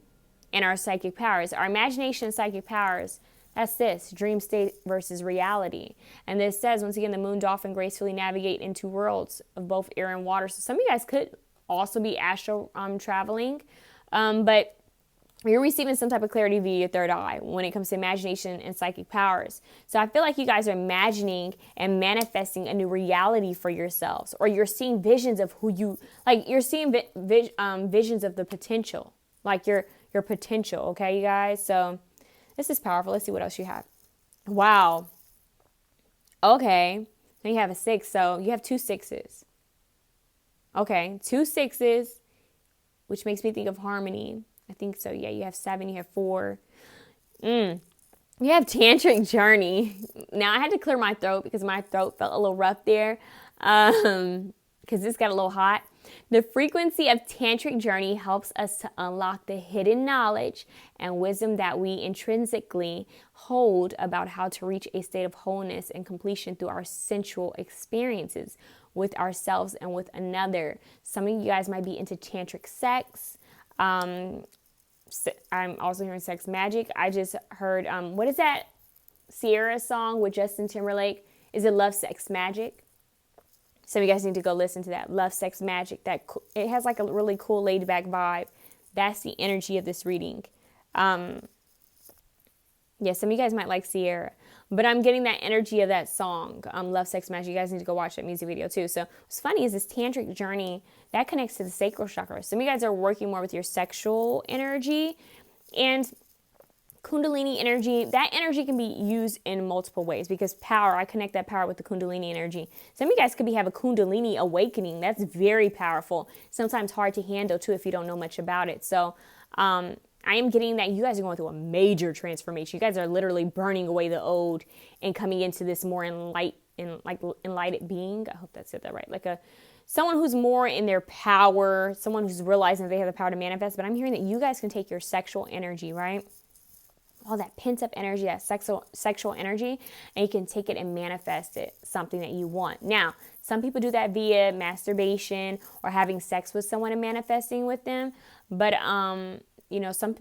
and our psychic powers. Our imagination and psychic powers, that's this, dream state versus reality. And this says, once again, the moon dolphin gracefully navigate into worlds of both air and water. So some of you guys could also be astral traveling, but you're receiving some type of clarity via your third eye when it comes to imagination and psychic powers. So I feel like you guys are imagining and manifesting a new reality for yourselves, or you're seeing visions of who you, like you're seeing visions of the potential, like your potential, okay, you guys? So this is powerful. Let's see what else you have. Wow. Okay. Then you have a 6, so you have 2 6s. Okay, 2 6s, which makes me think of harmony. I think so. Yeah, you have 7, you have 4. You have tantric journey. Now I had to clear my throat because my throat felt a little rough there, because this got a little hot. The frequency of tantric journey helps us to unlock the hidden knowledge and wisdom that we intrinsically hold about how to reach a state of wholeness and completion through our sensual experiences with ourselves and with another. Some of you guys might be into tantric sex. I'm also hearing sex magic. I just heard, what is that Sierra song with Justin Timberlake? Is it Love, Sex, Magic? Some of you guys need to go listen to that. Love, Sex, Magic. It has like a really cool laid back vibe. That's the energy of this reading. Yeah, some of you guys might like Sierra, but I'm getting that energy of that song, Love, Sex, Magic. You guys need to go watch that music video too. So what's funny is this tantric journey, that connects to the sacral chakra. Some of you guys are working more with your sexual energy and Kundalini energy. That energy can be used in multiple ways because power, I connect that power with the Kundalini energy. Some of you guys could have a Kundalini awakening. That's very powerful. Sometimes hard to handle too if you don't know much about it. So, I am getting that you guys are going through a major transformation. You guys are literally burning away the old and coming into this more enlightened being. I hope that said that right. Like someone who's more in their power, someone who's realizing they have the power to manifest. But I'm hearing that you guys can take your sexual energy, right? All that pent up energy, that sexual energy, and you can take it and manifest it, something that you want. Now, some people do that via masturbation or having sex with someone and manifesting with them. But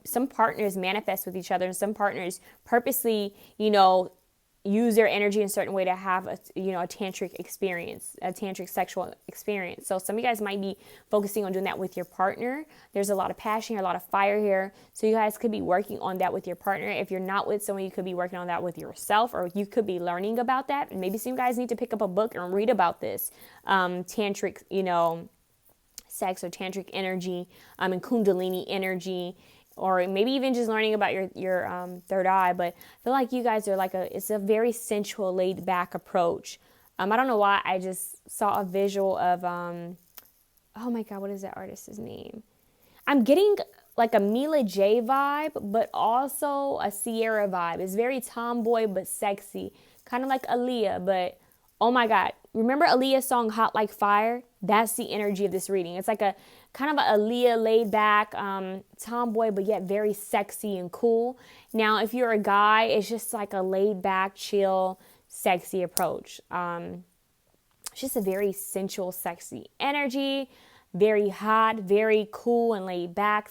some partners manifest with each other, and some partners purposely, use their energy in a certain way to have a tantric experience, a tantric sexual experience. So some of you guys might be focusing on doing that with your partner. There's a lot of passion here, a lot of fire here. So you guys could be working on that with your partner. If you're not with someone, you could be working on that with yourself, or you could be learning about that. And maybe some guys need to pick up a book and read about this tantric, sex or tantric energy, and Kundalini energy, or maybe even just learning about your third eye. But I feel like you guys are it's a very sensual, laid back approach. I don't know why I just saw a visual of, oh my God, what is that artist's name? I'm getting like a Mila J vibe, but also a Sierra vibe. It's very tomboy, but sexy. Kind of like Aaliyah, but oh my God. Remember Aaliyah's song Hot Like Fire? That's the energy of this reading. It's like a kind of a Aaliyah laid back tomboy, but yet very sexy and cool. Now, if you're a guy, it's just like a laid back, chill, sexy approach. It's just a very sensual, sexy energy, very hot, very cool and laid back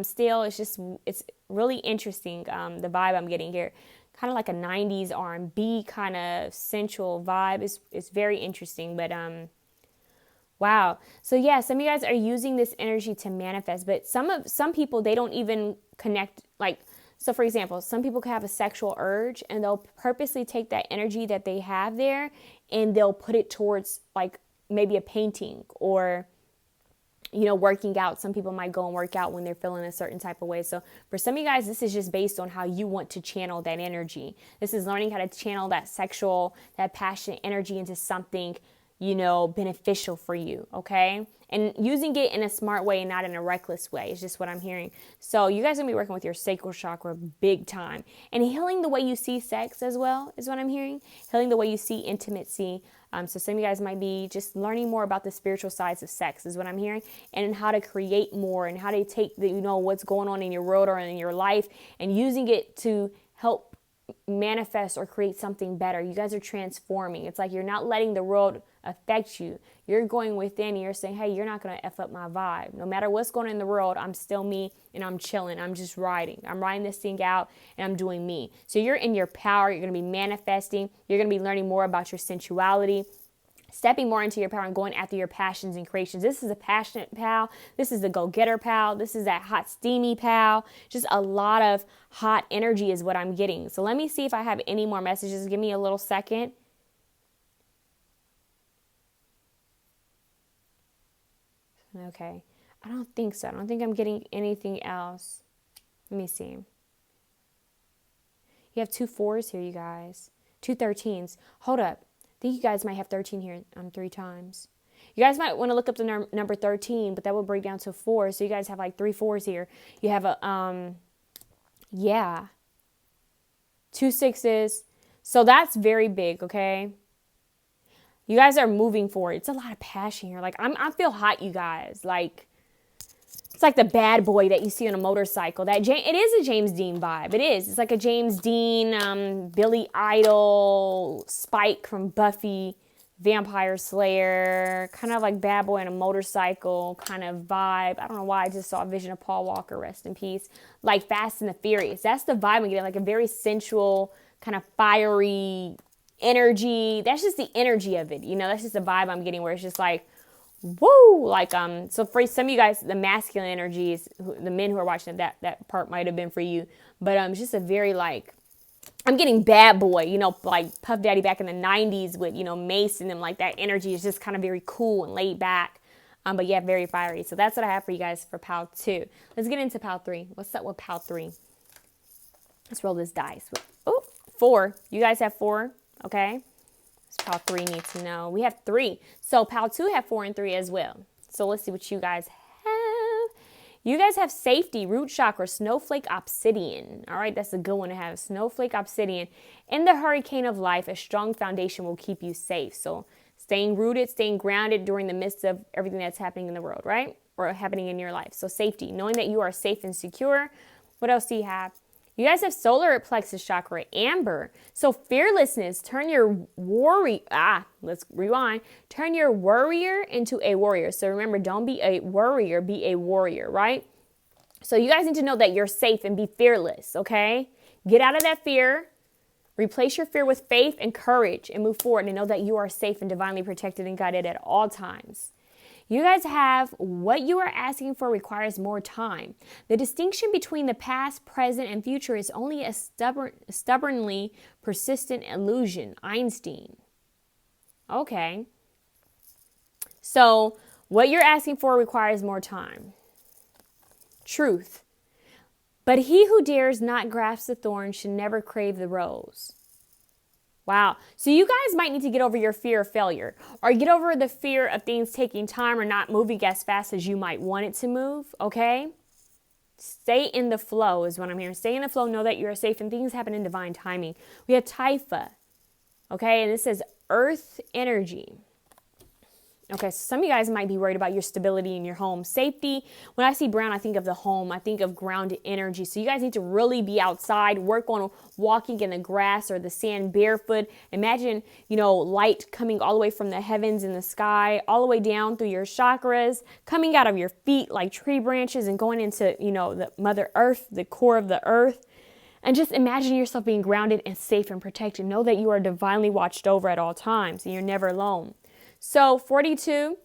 still. It's really interesting, the vibe I'm getting here. Kind of like a 90s R&B kind of sensual vibe. It's very interesting, but wow. So yeah, some of you guys are using this energy to manifest, but some people, they don't even connect. So for example, some people can have a sexual urge and they'll purposely take that energy that they have there and they'll put it towards like maybe a painting or working out. Some people might go and work out when they're feeling a certain type of way. So for some of you guys, this is just based on how you want to channel that energy. This is learning how to channel that sexual, that passionate energy into something, beneficial for you, okay? And using it in a smart way and not in a reckless way is just what I'm hearing. So you guys are going to be working with your sacral chakra big time. And healing the way you see sex as well is what I'm hearing. Healing the way you see intimacy. So some of you guys might be just learning more about the spiritual sides of sex is what I'm hearing, and how to create more and how to take what's going on in your world or in your life and using it to help manifest or create something better. You guys are transforming. It's like you're not letting the world affect you. You're going within and you're saying, hey, you're not going to F up my vibe. No matter what's going on in the world, I'm still me and I'm chilling. I'm just riding. I'm riding this thing out and I'm doing me. So you're in your power. You're going to be manifesting. You're going to be learning more about your sensuality, stepping more into your power and going after your passions and creations. This is a passionate pal. This is the go-getter pal. This is that hot, steamy pal. Just a lot of hot energy is what I'm getting. So let me see if I have any more messages. Give me a little second. Okay. I don't think so. I don't think I'm getting anything else. Let me see. You have 2 4s here, you guys. Two 13s. Hold up. I think you guys might have 13 here 3 times. You guys might want to look up the number 13, but that will break down to 4. So you guys have like 3 4s here. You have a, yeah, 2 6s. So that's very big, okay? You guys are moving forward. It's a lot of passion here. Like, I feel hot, you guys. Like, it's like the bad boy that you see on a motorcycle. It is a James Dean vibe. It is. It's like a James Dean, Billy Idol, Spike from Buffy, Vampire Slayer, kind of like bad boy on a motorcycle kind of vibe. I don't know why I just saw a vision of Paul Walker, rest in peace. Like Fast and the Furious. That's the vibe I'm getting, like a very sensual, kind of fiery energy. That's just the energy of it. You know, that's just the vibe I'm getting where it's just like, woo, like, so for some of you guys, the masculine energies, the men who are watching that part might have been for you, but it's just a very, like, I'm getting bad boy, you know, like Puff Daddy back in the 90s with, you know, Mace and them, like that energy is just kind of very cool and laid back, but yeah, very fiery. So that's what I have for you guys for Pal 2. Let's get into Pal 3. What's up with Pal 3? Let's roll this dice. Oh, 4. You guys have 4, okay? Pal 3 needs to know. We have 3. So Pal 2 have 4 and 3 as well. So let's see what you guys have. You guys have safety, root chakra, snowflake obsidian. All right, that's a good one to have. Snowflake obsidian. In the hurricane of life, a strong foundation will keep you safe. So staying rooted, staying grounded during the midst of everything that's happening in the world, right? Or happening in your life. So safety, knowing that you are safe and secure. What else do you have? You guys have solar plexus chakra, amber. So fearlessness, turn your let's rewind. Turn your worrier into a warrior. So remember, don't be a worrier, be a warrior, right? So you guys need to know that you're safe and be fearless, okay? Get out of that fear. Replace your fear with faith and courage and move forward and know that you are safe and divinely protected and guided at all times. You guys have what you are asking for requires more time. The distinction between the past, present, and future is only a stubbornly persistent illusion. Einstein. Okay. So what you're asking for requires more time. Truth. But he who dares not grasp the thorn should never crave the rose. Wow. So you guys might need to get over your fear of failure or get over the fear of things taking time or not moving as fast as you might want it to move, okay? Stay in the flow is what I'm hearing. Stay in the flow. Know that you're safe and things happen in divine timing. We have Taifa, okay? And this says earth energy. Okay, so some of you guys might be worried about your stability in your home. Safety, when I see brown, I think of the home. I think of grounded energy. So you guys need to really be outside, work on walking in the grass or the sand barefoot. Imagine, you know, light coming all the way from the heavens in the sky, all the way down through your chakras, coming out of your feet like tree branches and going into, you know, the Mother Earth, the core of the earth. And just imagine yourself being grounded and safe and protected. Know that you are divinely watched over at all times and you're never alone. So 42,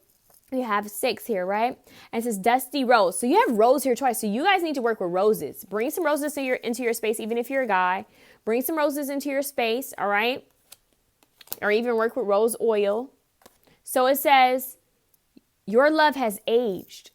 you have 6 here, right? And it says dusty rose. So you have rose here twice. So you guys need to work with roses. Bring some roses into your space, even if you're a guy. Bring some roses into your space, all right? Or even work with rose oil. So it says, your love has aged.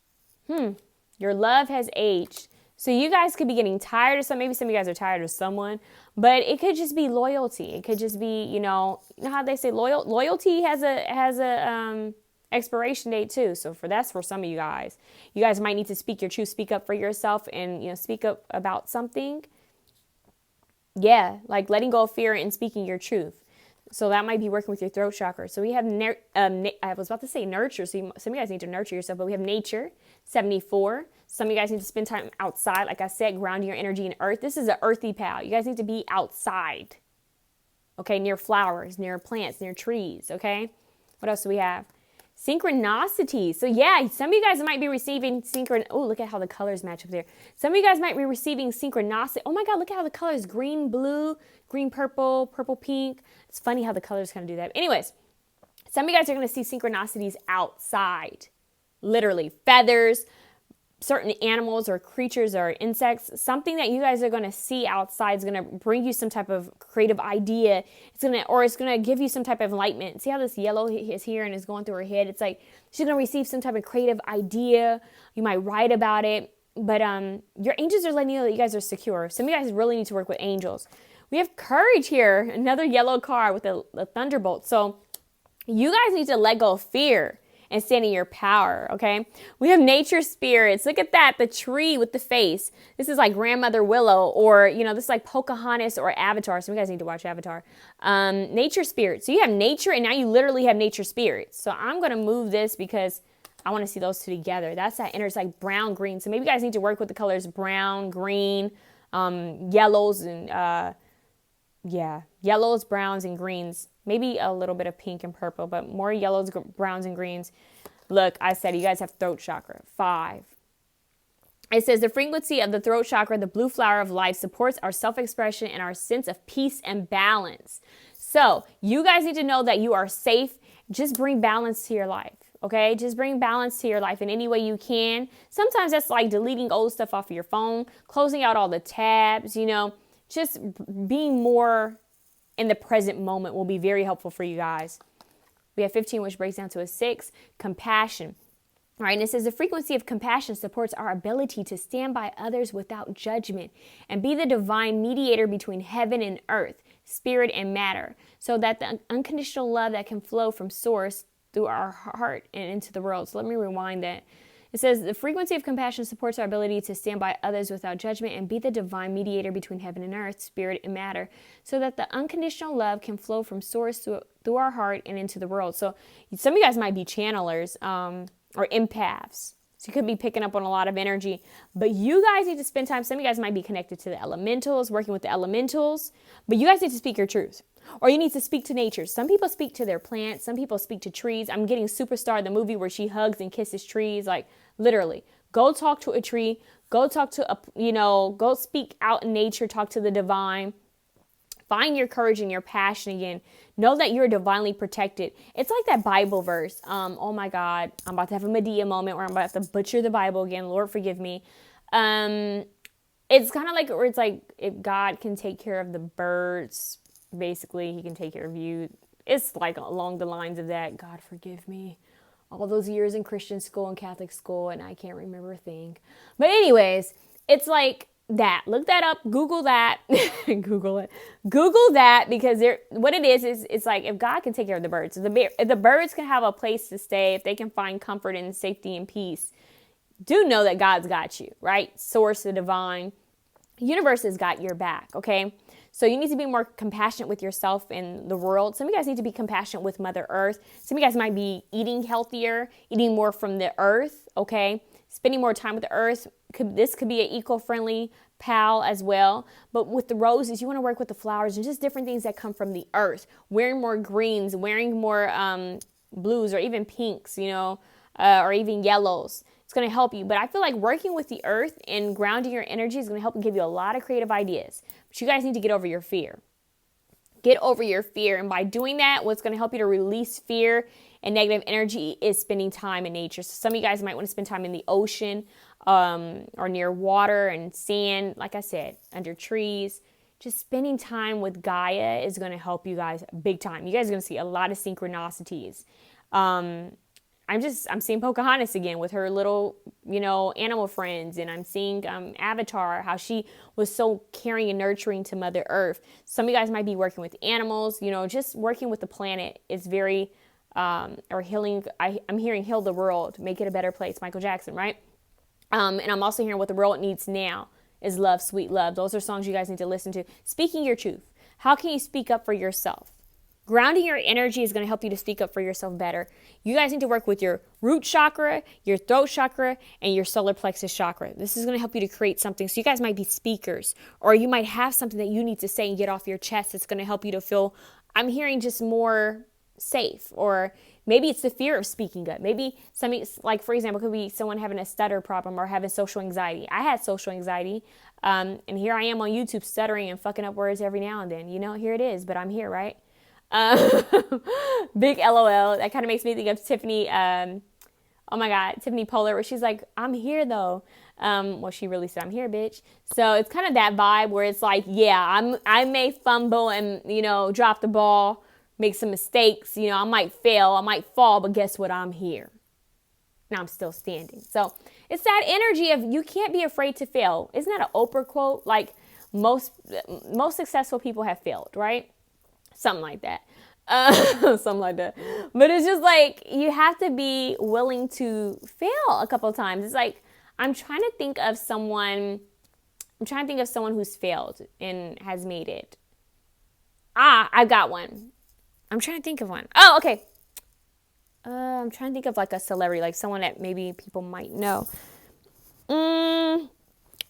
Your love has aged. So you guys could be getting tired of maybe some of you guys are tired of someone, but it could just be loyalty. It could just be, you know how they say loyalty has a expiration date too. So that's for some of you guys. You guys might need to speak your truth, speak up for yourself and, you know, speak up about something. Yeah, like letting go of fear and speaking your truth. So that might be working with your throat chakra. So we have, I was about to say nurture. So some of you guys need to nurture yourself, but we have nature, 74. Some of you guys need to spend time outside. Like I said, grounding your energy in earth. This is an earthy pal. You guys need to be outside. Okay, near flowers, near plants, near trees. Okay, what else do we have? Synchronicity. So yeah, some of you guys might be receiving Oh, look at how the colors match up there. Some of you guys might be receiving synchronicity. Oh my God, look at how the colors, green, blue, green, purple, purple, pink. It's funny how the colors kind of do that. Anyways, some of you guys are going to see synchronicities outside. Literally, feathers, certain animals or creatures or insects, something that you guys are going to see outside is going to bring you some type of creative idea. It's going to give you some type of enlightenment. See how this yellow is here and is going through her head? It's like she's going to receive some type of creative idea. You might write about it, but your angels are letting you know that you guys are secure. Some of you guys really need to work with angels. We have courage here. Another yellow card with a thunderbolt. So you guys need to let go of fear and stand in your power, okay? We have nature spirits. Look at that, the tree with the face. This is like Grandmother Willow, or, this is like Pocahontas or Avatar. So you guys need to watch Avatar. Nature spirits. So you have nature, and now you literally have nature spirits. So I'm going to move this because I want to see those two together. That's that inner, it's like brown, green. So maybe you guys need to work with the colors brown, green, yellows, and yellows, browns, and greens. Maybe a little bit of pink and purple, but more yellows, browns, and greens. Look, I said you guys have throat chakra. 5. It says the frequency of the throat chakra, the blue flower of life, supports our self-expression and our sense of peace and balance. So you guys need to know that you are safe. Just bring balance to your life. Okay, just bring balance to your life in any way you can. Sometimes that's like deleting old stuff off of your phone, closing out all the tabs, just being more in the present moment will be very helpful for you guys. We have 15, which breaks down to a 6, compassion. All right, and it says the frequency of compassion supports our ability to stand by others without judgment and be the divine mediator between heaven and earth, spirit and matter, so that the unconditional love that can flow from source through our heart and into the world. So let me rewind that. It says the frequency of compassion supports our ability to stand by others without judgment and be the divine mediator between heaven and earth, spirit and matter, so that the unconditional love can flow from source through our heart and into the world. So some of you guys might be channelers or empaths. So you could be picking up on a lot of energy, but you guys need to spend time. Some of you guys might be connected to the elementals, working with the elementals, but you guys need to speak your truth. Or you need to speak to nature. Some people speak to their plants. Some people speak to trees. I'm getting Superstar, the movie where she hugs and kisses trees. Like literally, go talk to a tree. Go talk to go speak out in nature. Talk to the divine. Find your courage and your passion again. Know that you're divinely protected. It's like that Bible verse. Oh my God, I'm about to have a Medea moment where I'm about to butcher the Bible again. Lord, forgive me. It's kind of like where it's like if God can take care of the birds, basically, he can take care of you. It's like along the lines of that. God, forgive me. All those years in Christian school and Catholic school, and I can't remember a thing. But anyways, it's like that. Look that up. Google that. Google it. Google that, because what it is it's like if God can take care of the birds, if the birds can have a place to stay, if they can find comfort and safety and peace, do know that God's got you, right? Source, the divine. Universe has got your back, okay? So you need to be more compassionate with yourself and the world. Some of you guys need to be compassionate with Mother Earth. Some of you guys might be eating healthier, eating more from the earth, okay? Spending more time with the earth. This could be an eco-friendly pal as well. But with the roses, you want to work with the flowers and just different things that come from the earth. Wearing more greens, wearing more blues or even pinks, or even yellows. It's going to help you. But I feel like working with the earth and grounding your energy is going to help give you a lot of creative ideas. But you guys need to get over your fear. Get over your fear. And by doing that, what's going to help you to release fear and negative energy is spending time in nature. So some of you guys might want to spend time in the ocean or near water and sand. Like I said, under trees. Just spending time with Gaia is going to help you guys big time. You guys are going to see a lot of synchronicities. I'm seeing Pocahontas again with her little, animal friends. And I'm seeing Avatar, how she was so caring and nurturing to Mother Earth. Some of you guys might be working with animals, just working with the planet is very, or healing. I'm hearing heal the world, make it a better place. Michael Jackson, right? And I'm also hearing what the world needs now is love, sweet love. Those are songs you guys need to listen to. Speaking your truth. How can you speak up for yourself? Grounding your energy is going to help you to speak up for yourself better. You guys need to work with your root chakra, your throat chakra, and your solar plexus chakra. This is going to help you to create something. So you guys might be speakers, or you might have something that you need to say and get off your chest. It's going to help you to feel, I'm hearing, just more safe. Or maybe it's the fear of speaking up. Maybe like for example, could be someone having a stutter problem or having social anxiety. I had social anxiety. And here I am on YouTube stuttering and fucking up words every now and then. Here it is, but I'm here, right? Big LOL. That kind of makes me think of Tiffany. Oh my God, Tiffany Pollard, where she's like, I'm here though. Well, she really said, I'm here, bitch. So it's kind of that vibe where it's like, yeah, I may fumble and, drop the ball, make some mistakes. I might fail, I might fall, but guess what? I'm here. Now I'm still standing. So it's that energy of you can't be afraid to fail. Isn't that an Oprah quote? Like, most successful people have failed, right? Something like that. Something like that. But it's just like, you have to be willing to fail a couple of times. It's like, I'm trying to think of someone who's failed and has made it. I've got one. I'm trying to think of one. Oh, okay. I'm trying to think of like a celebrity, like someone that maybe people might know.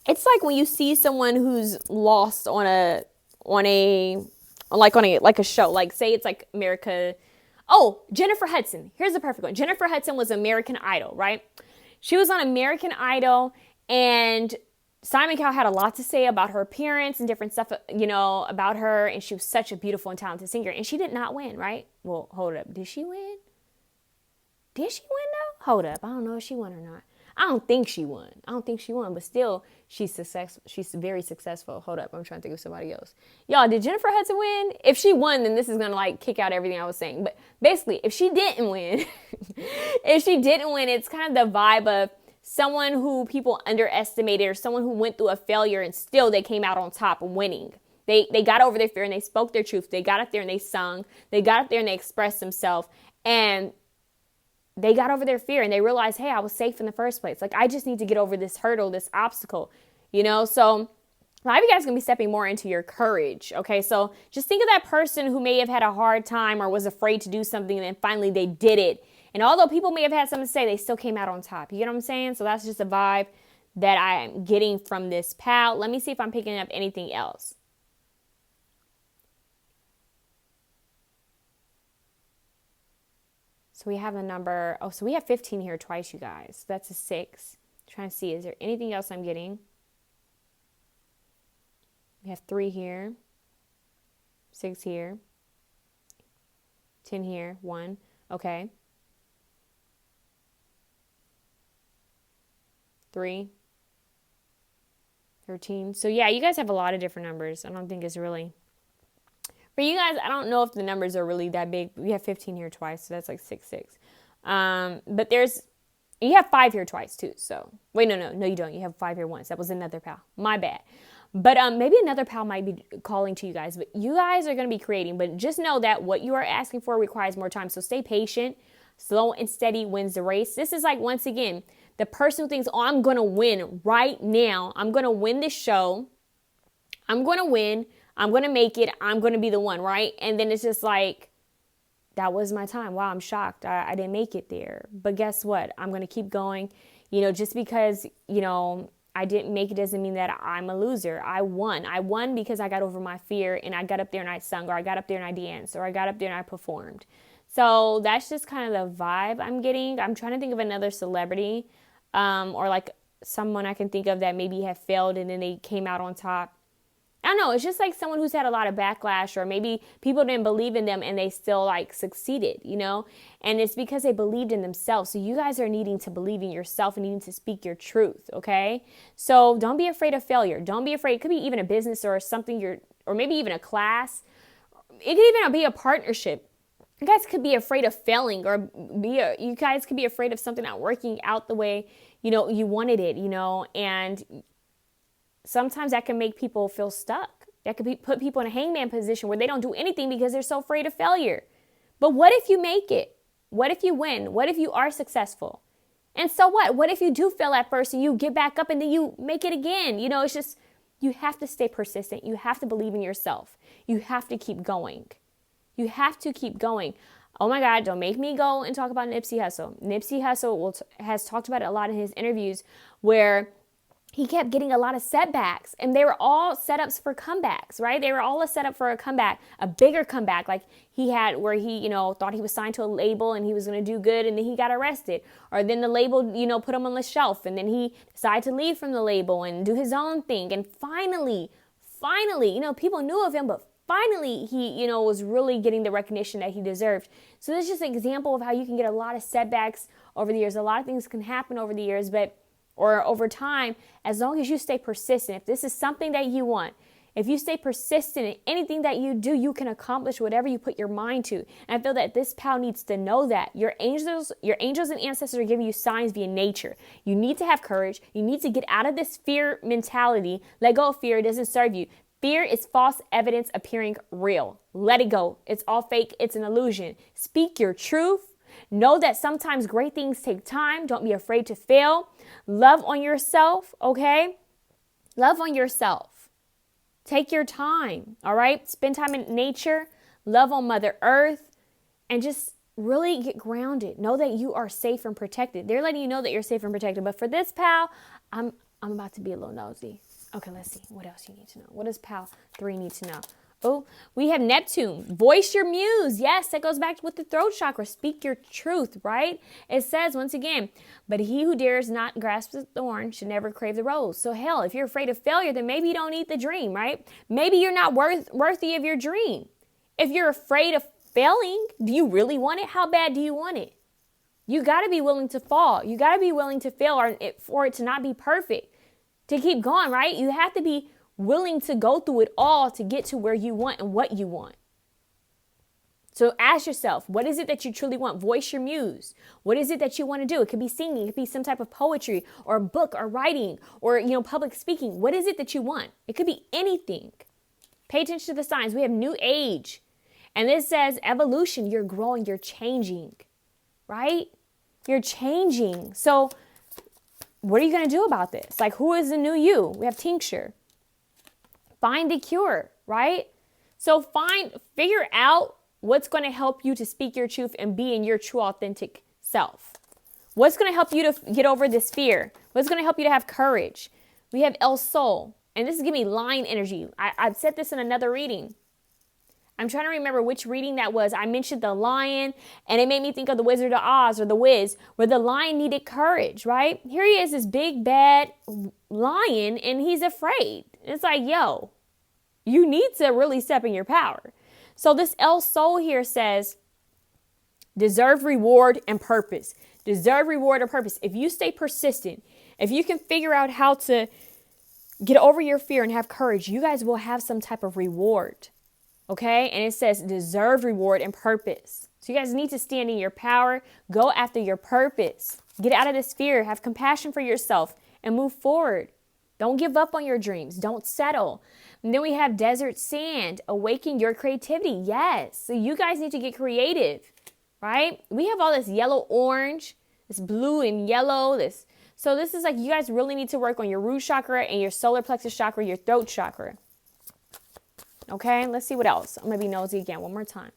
It's like when you see someone who's lost on a show, like say it's like America. Oh, Jennifer Hudson. Here's the perfect one. Jennifer Hudson was American Idol, right? She was on American Idol, and Simon Cowell had a lot to say about her appearance and different stuff, about her. And she was such a beautiful and talented singer, and she did not win, right? Well, hold up. Did she win? Did she win though? Hold up. I don't know if she won or not. I don't think she won, but still, she's very successful. Hold up, I'm trying to think of somebody else. Y'all, did Jennifer Hudson win? If she won, then this is gonna like kick out everything I was saying. But basically, if she didn't win, it's kind of the vibe of someone who people underestimated, or someone who went through a failure and still they came out on top winning. They got over their fear and they spoke their truth. They got up there and they sung. They got up there and they expressed themselves, and they got over their fear and they realized, hey, I was safe in the first place. Like, I just need to get over this hurdle, this obstacle, So a lot of you guys are going to be stepping more into your courage, okay? So just think of that person who may have had a hard time or was afraid to do something, and then finally they did it. And although people may have had something to say, they still came out on top. You get what I'm saying? So that's just a vibe that I'm getting from this pal. Let me see if I'm picking up anything else. So we have a number, so we have 15 here twice, you guys. That's a 6. Trying to see, is there anything else I'm getting? We have 3 here, 6 here, 10 here, 1, okay. 3, 13. So yeah, you guys have a lot of different numbers. I don't think it's really... For you guys, I don't know if the numbers are really that big. We have 15 here twice, so that's like 6, 6. But you have 5 here twice too. So wait, no, you don't. You have 5 here once. That was another pal. My bad. But maybe another pal might be calling to you guys. But you guys are going to be creating. But just know that what you are asking for requires more time. So stay patient. Slow and steady wins the race. This is like, once again, the person who thinks, oh, I'm going to win right now. I'm going to win this show. I'm going to win. I'm going to make it. I'm going to be the one, right? And then it's just like, that was my time. Wow, I'm shocked. I didn't make it there. But guess what? I'm going to keep going. Just because, I didn't make it doesn't mean that I'm a loser. I won. I won because I got over my fear, and I got up there and I sung, or I got up there and I danced, or I got up there and I performed. So that's just kind of the vibe I'm getting. I'm trying to think of another celebrity, or like someone I can think of that maybe have failed and then they came out on top. I don't know. It's just like someone who's had a lot of backlash, or maybe people didn't believe in them and they still like succeeded, and it's because they believed in themselves. So you guys are needing to believe in yourself and needing to speak your truth. Okay. So don't be afraid of failure. Don't be afraid. It could be even a business or something or maybe even a class. It could even be a partnership. You guys could be afraid of failing, or you guys could be afraid of something not working out the way, you wanted it, and sometimes that can make people feel stuck. That could put people in a hangman position where they don't do anything because they're so afraid of failure. But what if you make it? What if you win? What if you are successful? And so what? What if you do fail at first and you get back up and then you make it again? It's just, you have to stay persistent. You have to believe in yourself. You have to keep going. You have to keep going. Oh my God, don't make me go and talk about Nipsey Hussle. Nipsey Hussle has talked about it a lot in his interviews, where he kept getting a lot of setbacks, and they were all setups for comebacks, right? They were all a setup for a comeback, a bigger comeback, like he had, where he, thought he was signed to a label and he was going to do good, and then he got arrested. Or then the label, put him on the shelf, and then he decided to leave from the label and do his own thing. And finally, people knew of him, but finally he, was really getting the recognition that he deserved. So this is just an example of how you can get a lot of setbacks over the years. A lot of things can happen over the years, or over time, as long as you stay persistent. If this is something that you want, If you stay persistent in anything that you do, you can accomplish whatever you put your mind to. And I feel that this pal needs to know that. Your angels and ancestors are giving you signs via nature. You need to have courage. You need to get out of this fear mentality. Let go of fear. It doesn't serve you. Fear is false evidence appearing real. Let it go. It's all fake. It's an illusion. Speak your truth. Know that sometimes great things take time. Don't be afraid to fail. Love on yourself, okay? Love on yourself. Take your time, all right? Spend time in nature. Love on Mother Earth. And just really get grounded. Know that you are safe and protected. They're letting you know that you're safe and protected. But for this pal, I'm about to be a little nosy. Okay, let's see. What else you need to know? What does pal 3 need to know? Oh, we have Neptune. Voice your muse. Yes, that goes back with the throat chakra. Speak your truth, right? It says, once again, but he who dares not grasp the thorn should never crave the rose. So hell, if you're afraid of failure, then maybe you don't need the dream, right? Maybe you're not worthy of your dream. If you're afraid of failing, do you really want it? How bad do you want it? You got to be willing to fall. You got to be willing to fail for it to not be perfect, to keep going, right? You have to be willing to go through it all to get to where you want and what you want. So ask yourself, what is it that you truly want? Voice your muse. What is it that you want to do? It could be singing, it could be some type of poetry or a book or writing or, public speaking. What is it that you want? It could be anything. Pay attention to the signs. We have new age. And this says evolution. You're growing, you're changing, right? You're changing. So what are you going to do about this? Like, who is the new you? We have tincture. Find the cure, right? So figure out what's going to help you to speak your truth and be in your true authentic self. What's going to help you to get over this fear? What's going to help you to have courage? We have El Sol, and this is giving me lion energy. I've said this in another reading. I'm trying to remember which reading that was. I mentioned the lion, and it made me think of the Wizard of Oz or the Wiz, where the lion needed courage, right? Here he is, this big, bad lion, and he's afraid. It's like, yo, you need to really step in your power. So this El Sol here says, deserve reward and purpose. Deserve reward and purpose. If you stay persistent, if you can figure out how to get over your fear and have courage, you guys will have some type of reward. Okay, and it says deserve reward and purpose. So you guys need to stand in your power, go after your purpose, get out of this fear, have compassion for yourself, and move forward. Don't give up on your dreams. Don't settle. And then we have desert sand, awaken your creativity. Yes, so you guys need to get creative, right? We have all this yellow, orange, this blue and yellow, So this is like you guys really need to work on your root chakra and your solar plexus chakra, your throat chakra. Okay, let's see what else. I'm going to be nosy again one more time.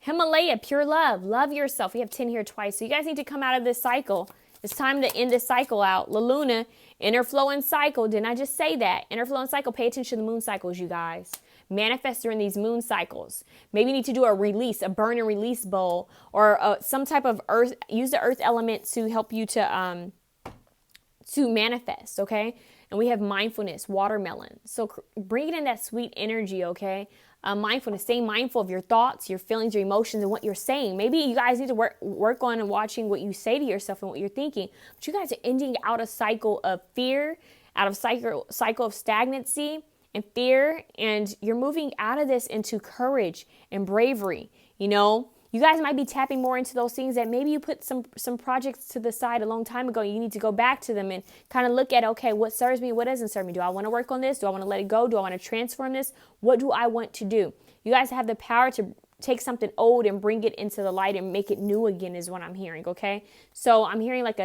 Himalaya, pure love. Love yourself. We have 10 here twice. So you guys need to come out of this cycle. It's time to end this cycle out. La Luna, inner flow and cycle. Didn't I just say that? Inner flow and cycle. Pay attention to the moon cycles, you guys. Manifest during these moon cycles. Maybe you need to do a release, a burn and release bowl, or some type of earth. Use the earth element to help you to manifest, okay? And we have mindfulness, watermelon. So bring it in that sweet energy, okay? Mindfulness, stay mindful of your thoughts, your feelings, your emotions, and what you're saying. Maybe you guys need to work on and watching what you say to yourself and what you're thinking. But you guys are ending out a cycle of fear, out of cycle of stagnancy and fear, and you're moving out of this into courage and bravery, You guys might be tapping more into those things that maybe you put some projects to the side a long time ago. You need to go back to them and kind of look at, okay, what serves me, what doesn't serve me? Do I want to work on this? Do I want to let it go? Do I want to transform this? What do I want to do? You guys have the power to take something old and bring it into the light and make it new again is what I'm hearing, okay? So I'm hearing like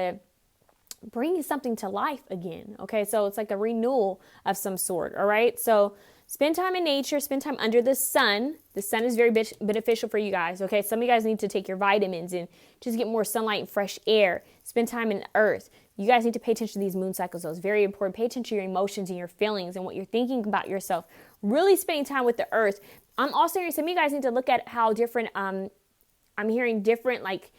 bringing something to life again, okay? So it's like a renewal of some sort, all right? So spend time in nature, spend time under the sun. The sun is very beneficial for you guys, okay? Some of you guys need to take your vitamins and just get more sunlight and fresh air. Spend time in the earth. You guys need to pay attention to these moon cycles, though. It's very important. Pay attention to your emotions and your feelings and what you're thinking about yourself. Really spending time with the earth. I'm also hearing some of you guys need to look at how different, I'm hearing different, like,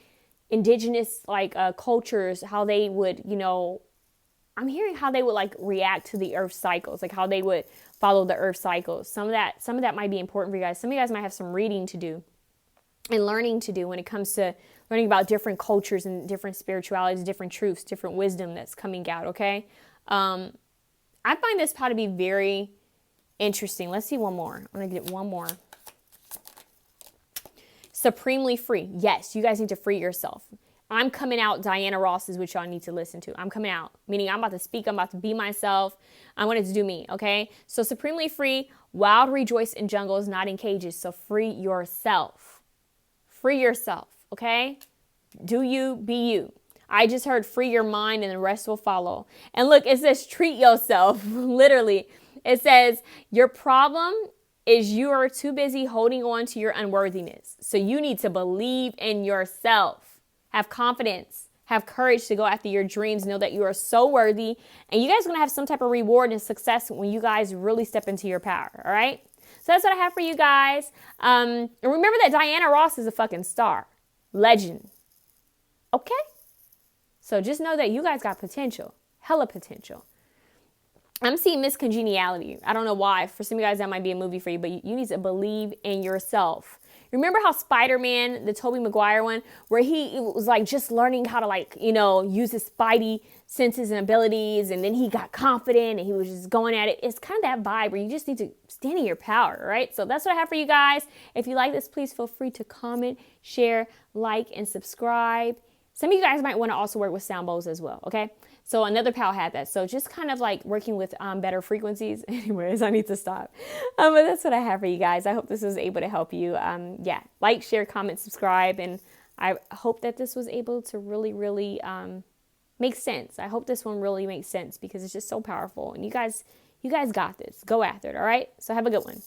indigenous, like, cultures, how they would, I'm hearing how they would like react to the earth cycles, like how they would follow the earth cycles. Some of that might be important for you guys. Some of you guys might have some reading to do and learning to do when it comes to learning about different cultures and different spiritualities, different truths, different wisdom that's coming out, okay? I find this part to be very Interesting. Let's see one more. I'm going to get one more. Supremely free. Yes, you guys need to free yourself. I'm coming out. Diana Ross is what y'all need to listen to. I'm coming out, meaning I'm about to speak. I'm about to be myself. I wanted to do me, okay? So supremely free, wild rejoice in jungles, not in cages. So free yourself. Free yourself, okay? Do you, be you. I just heard free your mind and the rest will follow. And look, it says treat yourself, literally. It says your problem is you are too busy holding on to your unworthiness. So you need to believe in yourself. Have confidence. Have courage to go after your dreams. Know that you are so worthy. And you guys are going to have some type of reward and success when you guys really step into your power. All right? So that's what I have for you guys. And remember that Diana Ross is a fucking star. Legend. Okay? So just know that you guys got potential. Hella potential. I'm seeing Miss Congeniality. I don't know why. For some of you guys, that might be a movie for you, but you need to believe in yourself. Remember how Spider-Man, the Tobey Maguire one, where he was like just learning how to like, you know, use his spidey senses and abilities, and then he got confident and he was just going at it. It's kind of that vibe where you just need to stand in your power, right? So that's what I have for you guys. If you like this, please feel free to comment, share, like, and subscribe. Some of you guys might want to also work with sound bowls as well, okay? So another pal had that. So just kind of like working with better frequencies. Anyways, I need to stop. But that's what I have for you guys. I hope this was able to help you. Yeah, like, share, comment, subscribe. And I hope that this was able to really make sense. I hope this one really makes sense because it's just so powerful. And you guys got this. Go after it, all right? So have a good one.